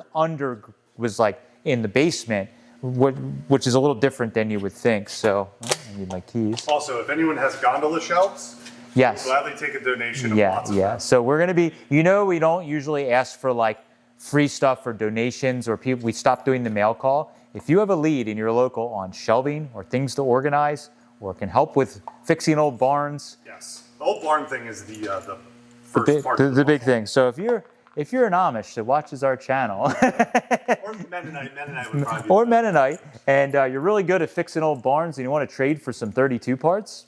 was like in the basement, which is a little different than you would think. So I need my keys. Also, if anyone has gondola shelves, yes, we'll gladly take a donation of lots of them. So we're going to be, we don't usually ask for like free stuff or donations or people. We stopped doing the mail call. If you have a lead in your local on shelving or things to organize or can help with fixing old barns. Yes, the old barn thing is the first part. The big thing. So if you're an Amish that watches our channel, or Mennonite would probably be or Mennonite, and you're really good at fixing old barns and you want to trade for some 32 parts,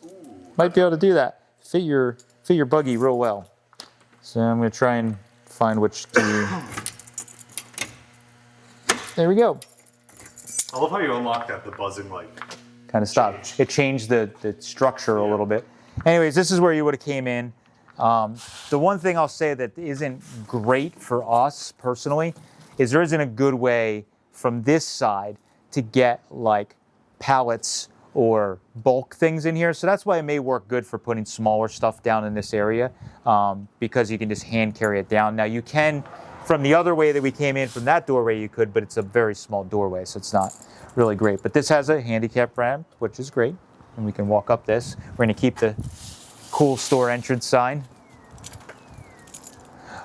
might be able to do that. Fit your buggy real well. So I'm going to try and find which key. There we go. I love how you unlock that, the buzzing light. Kind of stopped. It changed the structure a little bit. Anyways, this is where you would have came in. The one thing I'll say that isn't great for us personally is there isn't a good way from this side to get like pallets or bulk things in here. So that's why it may work good for putting smaller stuff down in this area, because you can just hand carry it down. Now you can, from the other way that we came in from that doorway you could, but it's a very small doorway, so it's not really great. But this has a handicap ramp, which is great. And we can walk up this. We're gonna keep the cool store entrance sign.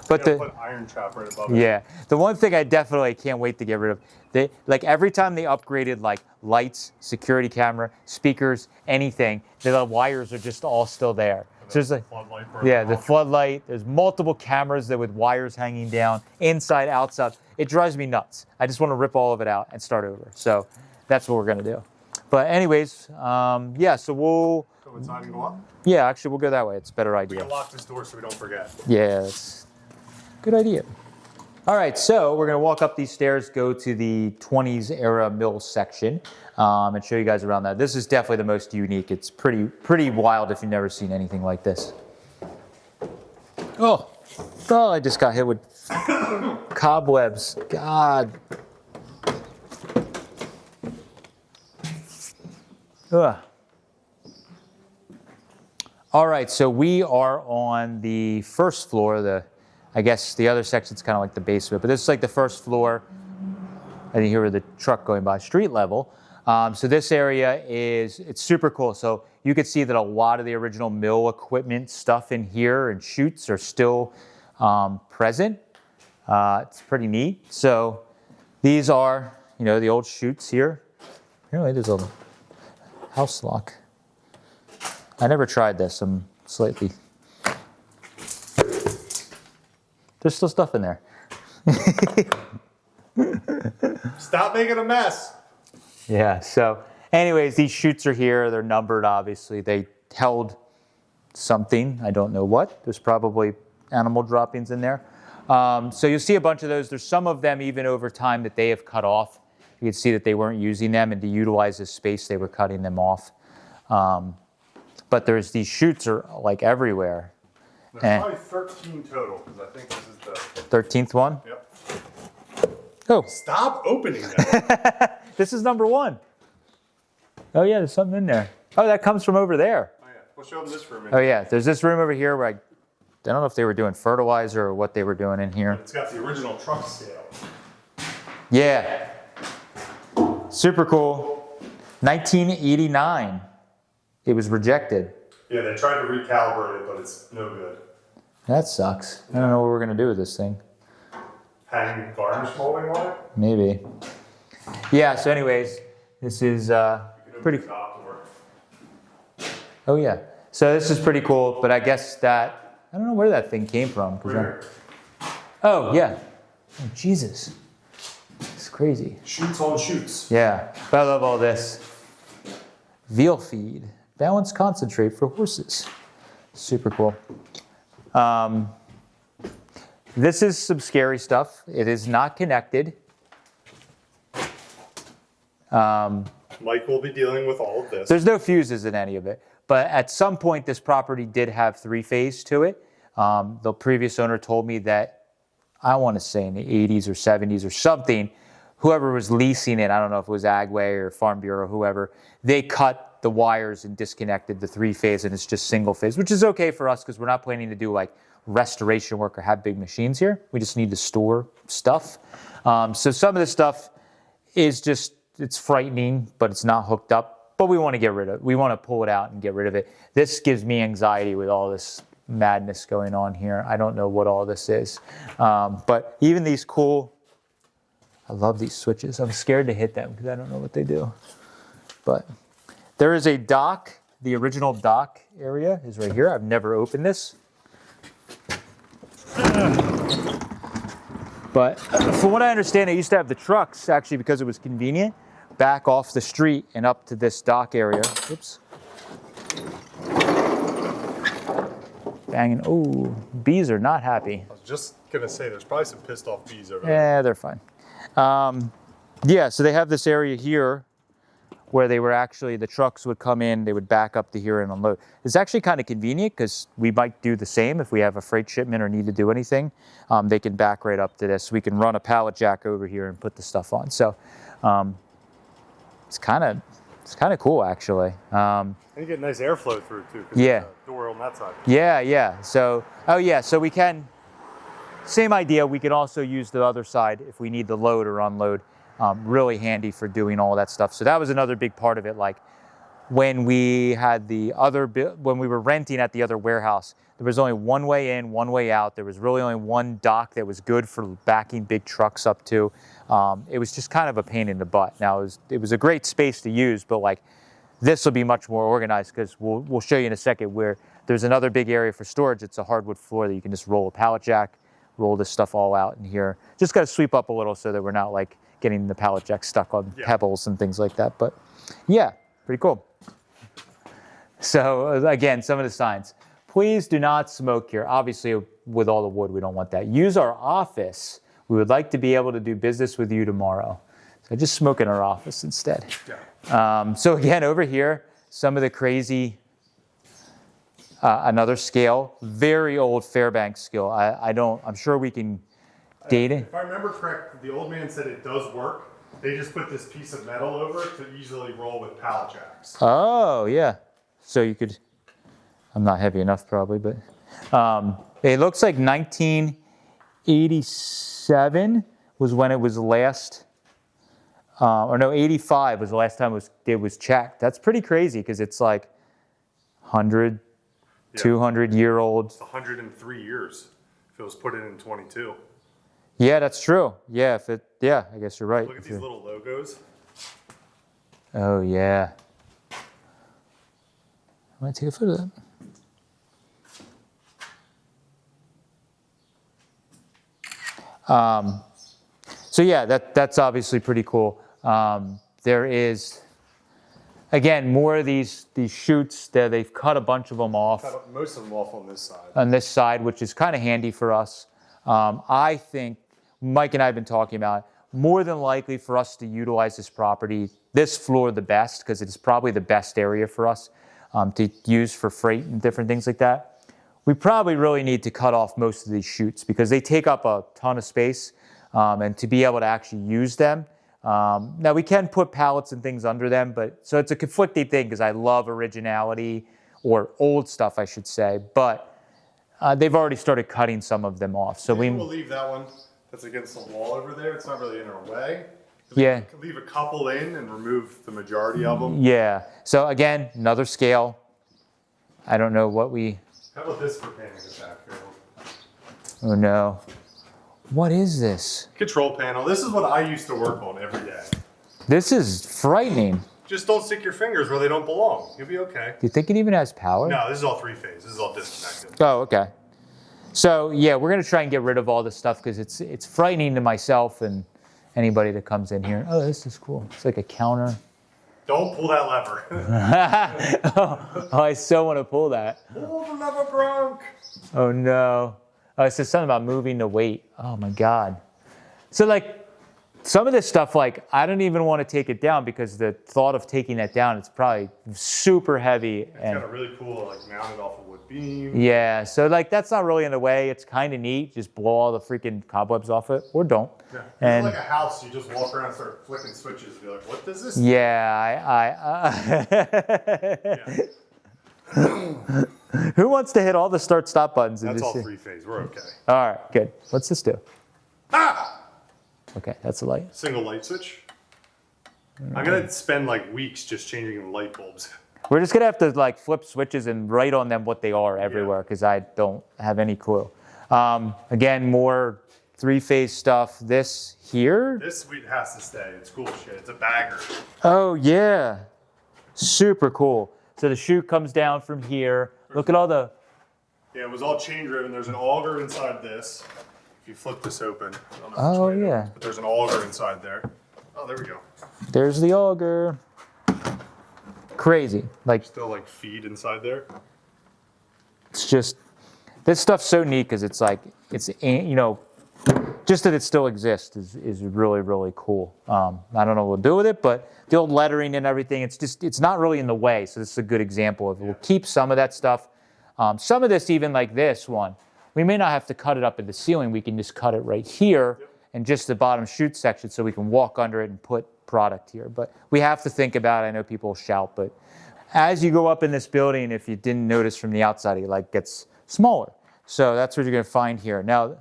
But put IronTrap right above it. yeah, the one thing I definitely can't wait to get rid of, like every time they upgraded like lights, security camera, speakers, anything, the wires are just all still there. So there's like, the floodlight. There's multiple cameras that with wires hanging down, inside, outside. It drives me nuts. I just want to rip all of it out and start over. So that's what we're gonna do. But anyways, yeah. So we'll go inside and go up. Yeah, actually, we'll go that way. It's a better We idea. can lock this door so we don't forget. Yeah, that's good idea. All right, so we're gonna walk up these stairs, go to the 20s era mill section, and show you guys around that. This is definitely the most unique. It's pretty wild if you've never seen anything like this. Oh, I just got hit with cobwebs. God. Ugh. All right, so we are on the first floor. I guess the other section's kind of like the basement, but this is like the first floor. And you hear the truck going by, street level. So this area it's super cool. So you can see that a lot of the original mill equipment stuff in here and chutes are still present. It's pretty neat. So these are, the old chutes here. Apparently there's a house lock. I never tried this. I'm slightly... There's still stuff in there. Stop making a mess. Yeah, so anyways, these chutes are here. They're numbered, obviously. They held something. I don't know what. There's probably animal droppings in there. So you'll see a bunch of those. There's some of them even over time that they have cut off. You can see that they weren't using them, and to utilize this space, they were cutting them off. But there's these chutes are like everywhere. There's probably 13 total, because I think this is the 13th one? Yep. Oh. Stop opening that. This is number 1. Oh yeah, there's something in there. Oh, that comes from over there. Oh yeah, we'll show them this for a minute. Oh yeah, there's this room over here where I don't know if they were doing fertilizer or what they were doing in here. It's got the original truck scale. Yeah. Super cool. 1989. It was rejected. Yeah, they tried to recalibrate it, but it's no good. That sucks. I don't know what we're going to do with this thing. Hang varnish molding on it? Maybe. Yeah, so anyways, this is pretty... Oh yeah. So this is pretty cool, but I guess that... I don't know where that thing came from. Oh, yeah. Oh, Jesus. It's crazy. Shoots on shoots. Yeah, but I love all this. Veal feed. Balanced concentrate for horses. Super cool. This is some scary stuff. It is not connected. Mike will be dealing with all of this. There's no fuses in any of it. But at some point, this property did have 3-phase to it. The previous owner told me that, I want to say in the 80s or 70s or something, whoever was leasing it, I don't know if it was Agway or Farm Bureau, whoever, they cut the wires and disconnected the 3-phase, and it's just single phase, which is okay for us because we're not planning to do like restoration work or have big machines here. We just need to store stuff. So some of this stuff is just, it's frightening, but it's not hooked up, but we want to get rid of it. We want to pull it out and get rid of it. This gives me anxiety with all this madness going on here. I don't know what all this is. But even these cool, I love these switches. I'm scared to hit them because I don't know what they do. But there is a dock. The original dock area is right here. I've never opened this. But from what I understand, I used to have the trucks, actually because it was convenient, back off the street and up to this dock area. Oops. Banging. Oh, bees are not happy. I was just going to say, there's probably some pissed off bees over there. Yeah, they're fine. Yeah, so they have this area here where they were actually, the trucks would come in, they would back up to here and unload. It's actually kind of convenient because we might do the same if we have a freight shipment or need to do anything. They can back right up to this. We can run a pallet jack over here and put the stuff on. So it's kind of It's kind of cool, actually. And you get nice airflow through too. 'Cause Yeah. there's a door on that side. Yeah. So, so we can, same idea, we can also use the other side if we need to load or unload. Really handy for doing all that stuff. So that was another big part of it. Like when we had when we were renting at the other warehouse, there was only one way in, one way out. There was really only one dock that was good for backing big trucks up to. It was just kind of a pain in the butt. Now it was a great space to use, but like this will be much more organized because we'll show you in a second where there's another big area for storage. It's a hardwood floor that you can just roll a pallet jack, roll this stuff all out in here. Just got to sweep up a little so that we're not like getting the pallet jack stuck on pebbles and things like that. But yeah, pretty cool. So again, some of the signs. Please do not smoke here. Obviously, with all the wood, we don't want that. Use our office. We would like to be able to do business with you tomorrow. So just smoke in our office instead. Yeah. So again, over here, some of the crazy, another scale, very old Fairbanks scale. I'm sure we can date it. If I remember correct, the old man said it does work. They just put this piece of metal over it to easily roll with pallet jacks. Oh, yeah. So you could, I'm not heavy enough probably, but it looks like 1987 was when it was last, or no, 85 was the last time it was checked. That's pretty crazy because it's like 100, 200-year-old. It's 103 years if it was put in 22. Yeah, that's true. Yeah, I guess you're right. Look at these little logos. Oh, yeah. I might take a photo of that. So yeah, that's obviously pretty cool. There is, again, more of these chutes that they've cut a bunch of them off. Cut most of them off on this side. On this side, which is kind of handy for us. I think Mike and I have been talking about more than likely for us to utilize this property, this floor the best, because it's probably the best area for us to use for freight and different things like that. We probably really need to cut off most of these chutes because they take up a ton of space, and to be able to actually use them. Now we can put pallets and things under them, so it's a conflicting thing because I love originality, or old stuff I should say, but they've already started cutting some of them off. So we'll leave that one that's against the wall over there. It's not really in our way. Yeah. We can leave a couple in and remove the majority of them. Yeah. So again, another scale. I don't know what we... How about this for painting the backfield? Oh no. What is this? Control panel. This is what I used to work on every day. This is frightening. Just don't stick your fingers where they don't belong. You'll be okay. Do you think it even has power? No, this is all three-phase. This is all disconnected. Oh, okay. So yeah, we're gonna try and get rid of all this stuff because it's frightening to myself and anybody that comes in here. Oh, this is cool. It's like a counter. Don't pull that lever. Oh, I so want to pull that. Pull the lever, Bronk. Oh no. Oh, it says something about moving the weight. Oh my God. So like some of this stuff, like I don't even want to take it down because the thought of taking that down, it's probably super heavy. It's got a really cool, like mounted off a wood beam. Yeah, so like that's not really in the way. It's kind of neat. Just blow all the freaking cobwebs off it, or don't. Yeah. And it's like a house. You just walk around and start flicking switches and be like, what does this do? Who wants to hit all the start-stop buttons? That's all three-phase. We're okay. All right, good. What's this do? Ah! Okay, that's a light. Single light switch. I'm gonna spend like weeks just changing the light bulbs. We're just gonna have to like flip switches and write on them what they are everywhere because I don't have any clue. Again, more three-phase stuff. This here. This has to stay. It's cool shit. It's a bagger. Oh yeah, super cool. So the chute comes down from here. Look at all the. Yeah, it was all chain driven. There's an auger inside this. If you flip this open. I don't know Oh yeah. but there's an auger inside there. Oh, there we go. There's the auger. Crazy. Like still like feed inside there. It's just this stuff's so neat because it's like it's just that it still exists is really really cool. I don't know what we'll do with it, but the old lettering and everything, it's not really in the way. So this is a good example of it. We'll keep some of that stuff. Some of this, even like this one, we may not have to cut it up at the ceiling. We can just cut it right here and just the bottom chute section, so we can walk under it and put product here. But we have to think about it. I know people shout, but as you go up in this building, if you didn't notice from the outside, it like gets smaller. So that's what you're going to find here. Now,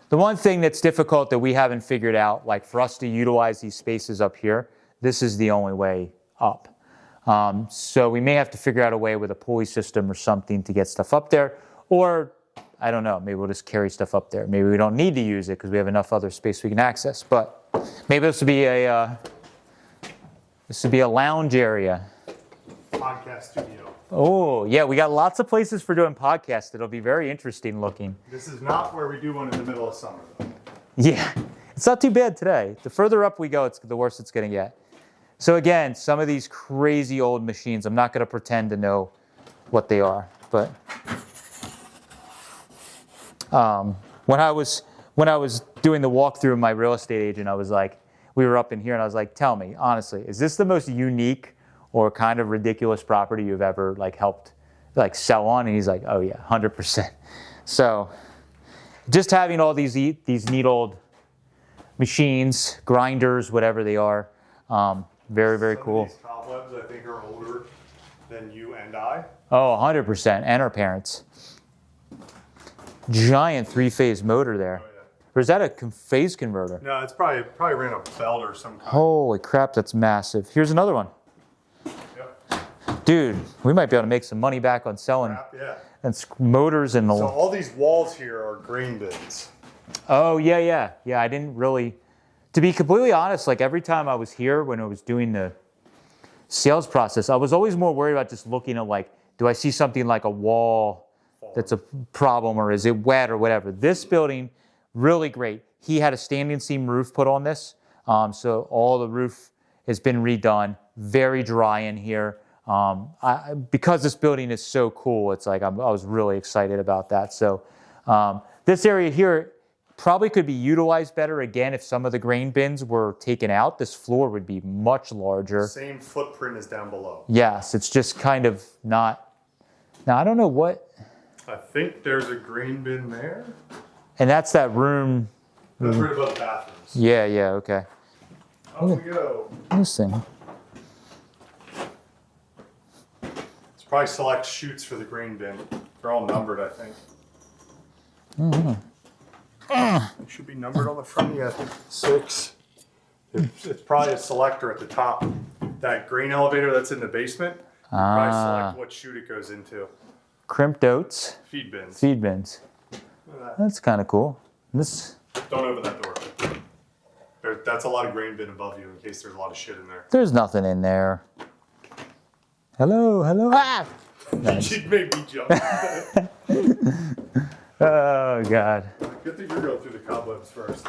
the one thing that's difficult that we haven't figured out, like for us to utilize these spaces up here, this is the only way up. So we may have to figure out a way with a pulley system or something to get stuff up there. Or, I don't know, maybe we'll just carry stuff up there. Maybe we don't need to use it because we have enough other space we can access. But maybe this would be a lounge area. Podcast studio. Oh, yeah, we got lots of places for doing podcasts. It'll be very interesting looking. This is not where we do one in the middle of summer, though. Yeah, it's not too bad today. The further up we go, the worse it's going to get. So again, some of these crazy old machines, I'm not going to pretend to know what they are. But when I was doing the walkthrough of my real estate agent, I was like, we were up in here, and I was like, tell me, honestly, is this the most unique or kind of ridiculous property you've ever like helped like sell on? And he's like, oh yeah, 100%. So just having all these neat old machines, grinders, whatever they are, very, very cool. Some of these cobwebs I think are older than you and I. Oh, 100%, and our parents. Giant 3-phase motor there. Oh, yeah. Or is that a phase converter? No, it's probably ran a belt or some kind. Holy crap, that's massive. Here's another one. Yep. Dude, we might be able to make some money back on selling Yeah. and motors and the... So all these walls here are grain bins. Oh, yeah. Yeah, I didn't really... To be completely honest, like every time I was here when I was doing the sales process, I was always more worried about just looking at like, do I see something like a wall that's a problem or is it wet or whatever. This building, really great. He had a standing seam roof put on this. So all the roof has been redone. Very dry in here. Because this building is so cool, it's like I was really excited about that. So this area here probably could be utilized better again if some of the grain bins were taken out. This floor would be much larger. Same footprint as down below. Yes, it's just kind of not. Now I don't know what. I think there's a grain bin there. And that's that room. That's right above the bathrooms. Yeah, okay. Up we go. This thing. It's probably select chutes for the grain bin. They're all numbered, I think. It should be numbered on the front. Yeah, I think 6. It's probably a selector at the top. That grain elevator that's in the basement. Probably select what chute it goes into. Crimped oats. Feed bins. Feed bins. Look at that. That's kind of cool. This. Don't open that door. That's a lot of grain bin above you in case there's a lot of shit in there. There's nothing in there. Hello. Ah! Nice. She made me jump. Oh, God. Good thing you're going through the cobwebs first.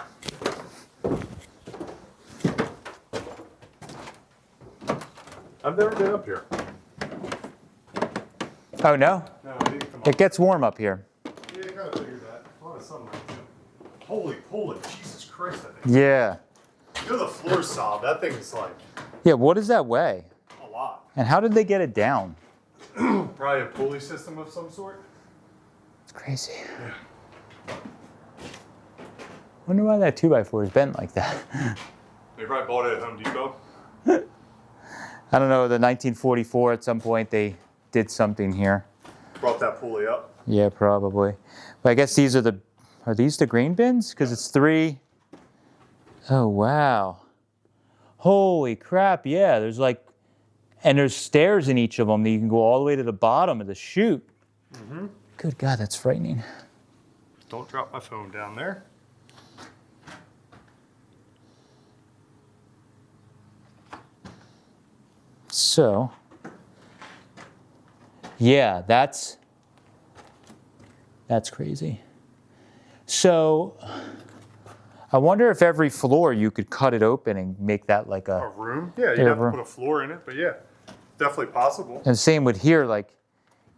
I've never been up here. Oh, no? No, I didn't come up. It gets warm up here. Yeah, I kind of figured that. A lot of sunlight, too. Holy, Jesus Christ, that thing. Yeah. You know the floor's solid. That thing's like Yeah, what does that weigh? a lot. And how did they get it down? Probably a pulley system of some sort. It's crazy. Yeah. Wonder why that 2x4 is bent like that. They probably bought it at Home Depot. I don't know, the 1944 at some point they did something here. Brought that pulley up. Yeah, probably. But I guess these are these the grain bins? Because it's 3. Oh, wow. Holy crap, yeah. There's there's stairs in each of them that you can go all the way to the bottom of the chute. Mm-hmm. Good God, that's frightening. Don't drop my phone down there. So, yeah, that's crazy. So, I wonder if every floor you could cut it open and make that like A room? Yeah, you'd have to put a floor in it, but yeah, definitely possible. And same with here, like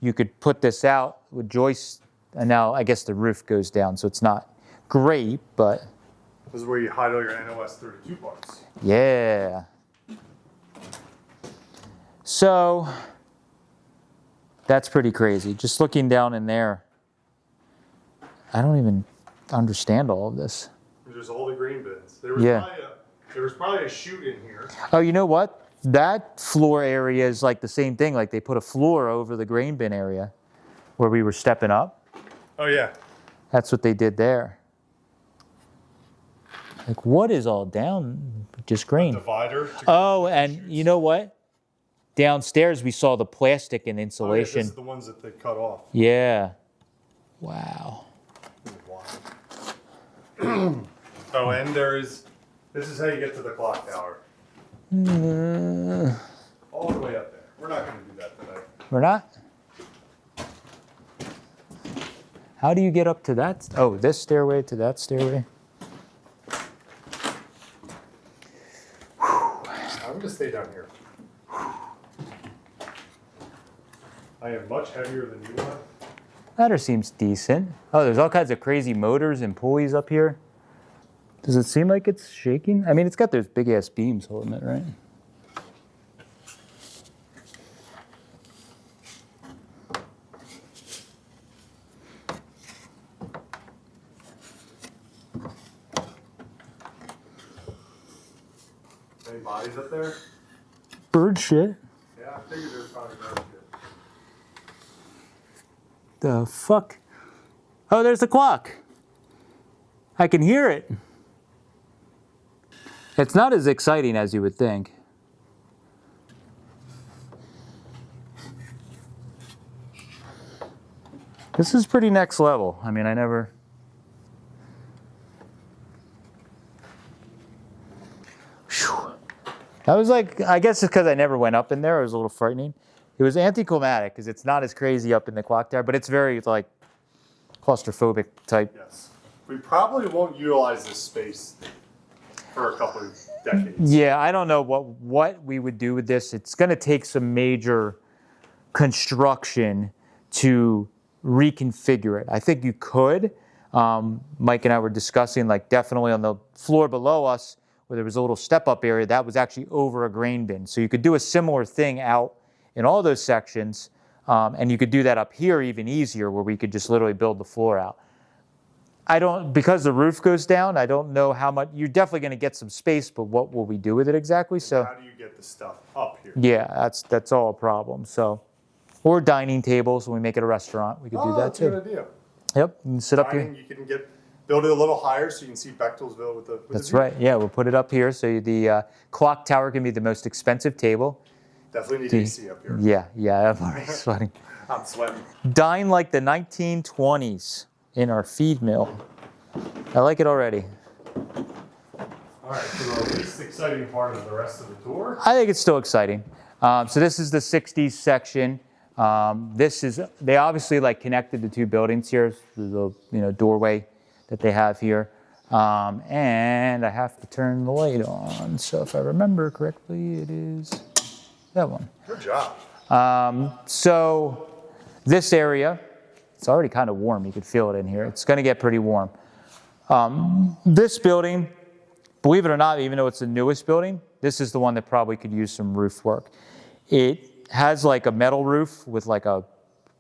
you could put this out with joists, and now I guess the roof goes down, so it's not great, but This is where you hide all your NOS 32 parts. yeah. So that's pretty crazy. Just looking down in there, I don't even understand all of this. There's all the grain bins. There There's probably a chute in here. Oh, you know what? That floor area is like the same thing. Like they put a floor over the grain bin area where we were stepping up. Oh yeah. That's what they did there. Like what is all down? Just grain. Divider. Oh, and you know what? Downstairs we saw the plastic and insulation. Oh, yeah, this is the ones that they cut off. Yeah. Wow. Oh, and this is how you get to the clock tower. All the way up there. We're not going to do that today. We're not? How do you get up to that? Oh, this stairway to that stairway? I'm going to stay down here. I am much heavier than you are. Ladder seems decent. Oh, there's all kinds of crazy motors and pulleys up here. Does it seem like it's shaking? I mean, it's got those big ass beams holding it, right? Any bodies up there? Bird shit. Yeah, I figured there was probably bird shit. The fuck? Oh, there's the clock. I can hear it. It's not as exciting as you would think. This is pretty next level. I mean, I never... Whew. That was like, I guess it's because I never went up in there. It was a little frightening. It was anticlimactic because it's not as crazy up in the clock tower, but it's very like claustrophobic type. Yes. We probably won't utilize this space for a couple of decades. Yeah, I don't know what we would do with this. It's going to take some major construction to reconfigure it. I think you could. Mike and I were discussing, like definitely on the floor below us where there was a little step-up area, that was actually over a grain bin. So you could do a similar thing out in all those sections, and you could do that up here even easier where we could just literally build the floor out. Because the roof goes down, I don't know how much, you're definitely going to get some space, but what will we do with it exactly? So how do you get the stuff up here? yeah, that's all a problem. So, or dining tables, when we make it a restaurant, we could do that That's too. a good idea. Yep, you can sit up Dining, here. you can build it a little higher so you can see Bechtelsville with the That's view. right, yeah, we'll put it up here. So the clock tower can be the most expensive table. Definitely need AC up here. Yeah, I'm already sweating. I'm sweating. Dine like the 1920s in our feed mill. I like it already. All right, so the least exciting part of the rest of the tour. I think it's still exciting. So this is the 60s section. They obviously like connected the two buildings here, the doorway that they have here. And I have to turn the light on. So if I remember correctly, it is that one. Good job. So this area, it's already kind of warm. You could feel it in here. It's going to get pretty warm. This building, believe it or not, even though it's the newest building, this is the one that probably could use some roof work. It has like a metal roof with like a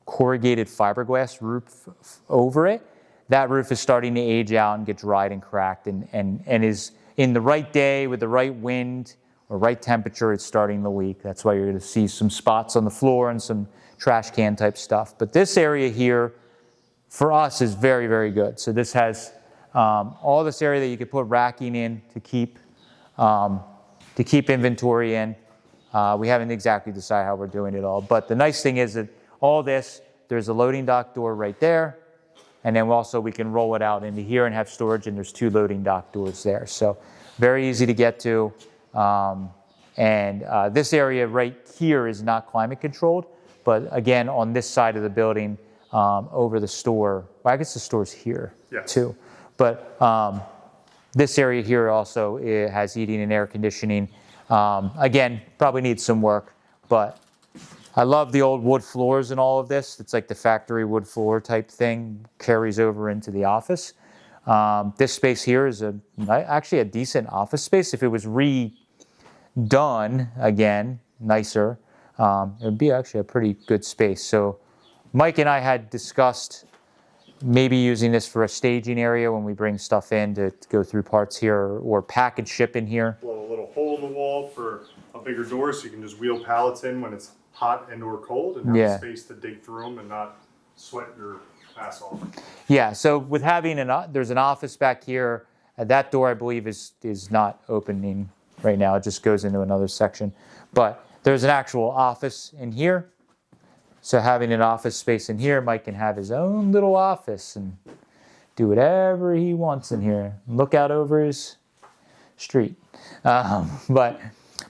corrugated fiberglass roof over it. That roof is starting to age out and get dried and cracked and is in the right day with the right wind or right temperature, it's starting to leak. That's why you're going to see some spots on the floor and some trash can type stuff. But this area here, for us, is very, very good. So this has all this area that you could put racking in to keep inventory in. We haven't exactly decided how we're doing it all. But the nice thing is that all this, there's a loading dock door right there. And then also we can roll it out into here and have storage, and there's two loading dock doors there. So very easy to get to. This area right here is not climate controlled. But again, on this side of the building, over the store, well, I guess the store's here too. But this area here also has heating and air conditioning. Again, probably needs some work, but I love the old wood floors in all of this. It's like the factory wood floor type thing, carries over into the office. This space here is actually a decent office space. If it was redone again, nicer, it would be actually a pretty good space. So Mike and I had discussed maybe using this for a staging area when we bring stuff in to go through parts here, or package ship in here. Blow a little hole in the wall for a bigger door so you can just wheel pallets in when it's hot and or cold, and have space to dig through them and not sweat your ass off. Yeah, so with having there's an office back here. That door, I believe, is not opening right now. It just goes into another section. But there's an actual office in here. So having an office space in here, Mike can have his own little office and do whatever he wants in here. Look out over his street. But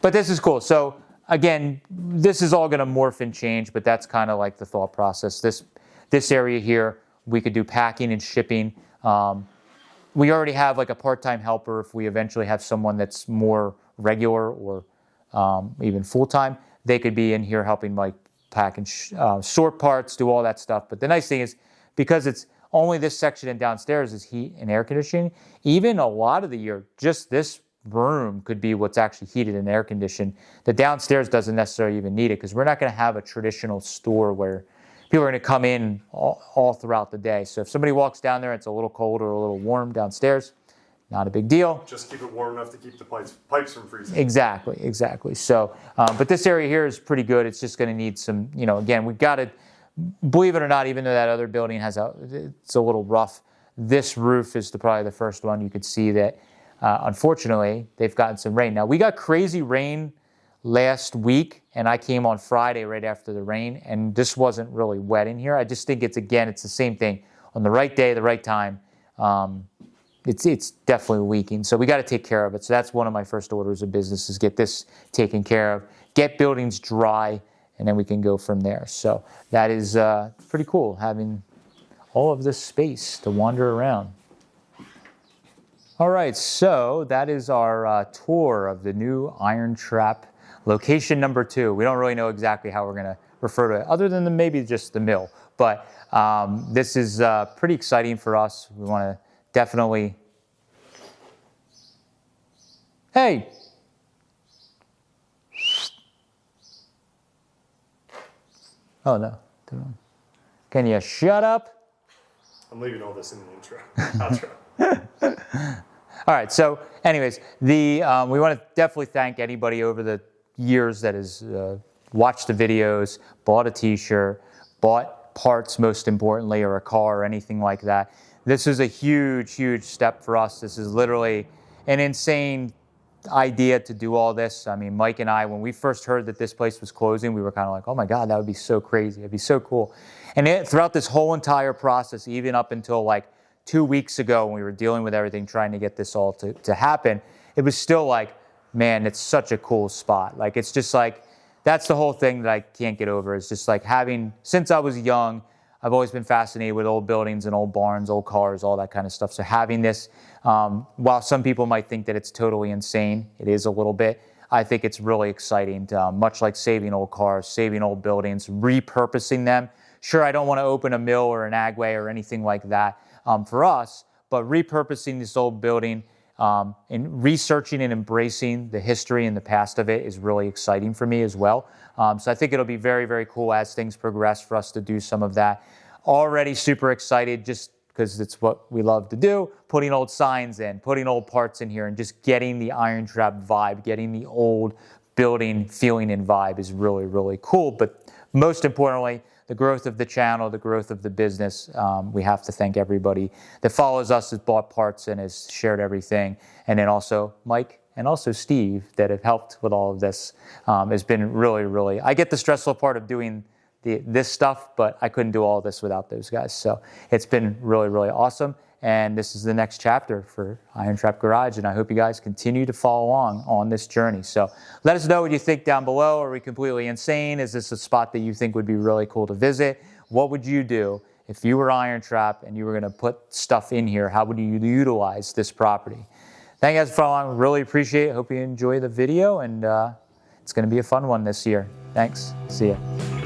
this is cool. So again, this is all going to morph and change, but that's kind of like the thought process. This area here, we could do packing and shipping. We already have like a part-time helper. If we eventually have someone that's more regular or even full-time, they could be in here helping Mike pack and sort parts, do all that stuff. But the nice thing is, because it's only this section and downstairs is heat and air conditioning, even a lot of the year, just this room could be what's actually heated and air conditioned. The downstairs doesn't necessarily even need it, because we're not going to have a traditional store where people are going to come in all throughout the day. So if somebody walks down there, it's a little cold or a little warm downstairs, not a big deal. Just keep it warm enough to keep the pipes from freezing. Exactly. So, but this area here is pretty good. It's just going to need some, again, we've got to, believe it or not, even though that other building it's a little rough, this roof is probably the first one. You could see that, unfortunately, they've gotten some rain. Now, we got crazy rain last week, and I came on Friday right after the rain, and this wasn't really wet in here. I just think it's the same thing. On the right day, the right time, it's definitely leaking. So we got to take care of it. So that's one of my first orders of business, is get this taken care of, get buildings dry, and then we can go from there. So that is pretty cool, having all of this space to wander around. All right, so that is our tour of the new IronTrap location number 2. We don't really know exactly how we're going to refer to it, other than maybe just the mill. But this is pretty exciting for us. We want to definitely... Hey! Oh, no. Can you shut up? I'm leaving all this in the intro. Outro. All right, so anyways, we want to definitely thank anybody over the years that has watched the videos, bought a t-shirt, bought parts, most importantly, or a car or anything like that. This is a huge step for us. This is literally an insane idea to do all this. I mean, Mike and I, when we first heard that this place was closing, we were kind of like, oh my God, that would be so crazy. It'd be so cool. And throughout this whole entire process, even up until like 2 weeks ago when we were dealing with everything, trying to get this all to happen, it was still like, man, it's such a cool spot. Like, it's just like, that's the whole thing that I can't get over. It's just like since I was young, I've always been fascinated with old buildings and old barns, old cars, all that kind of stuff. So having this, while some people might think that it's totally insane, it is a little bit. I think it's really exciting, much like saving old cars, saving old buildings, repurposing them. Sure, I don't want to open a mill or an agway or anything like that for us, but repurposing this old building and researching and embracing the history and the past of it is really exciting for me as well. So I think it'll be very cool as things progress for us to do some of that. Already super excited, just because it's what we love to do, putting old signs in, putting old parts in here, and just getting the IronTrap vibe, getting the old building feeling and vibe is really cool. But most importantly, the growth of the channel, the growth of the business, we have to thank everybody that follows us, has bought parts and has shared everything. And then also Mike and also Steve that have helped with all of this. Has been really, I get the stressful part of doing this stuff, but I couldn't do all this without those guys. So it's been really awesome. And this is the next chapter for IronTrap Garage, and I hope you guys continue to follow along on this journey. So let us know what you think down below. Are we completely insane? Is this a spot that you think would be really cool to visit? What would you do if you were IronTrap and you were going to put stuff in here? How would you utilize this property? Thank you guys for following. Really appreciate it. Hope you enjoy the video, and it's going to be a fun one this year. Thanks. See ya.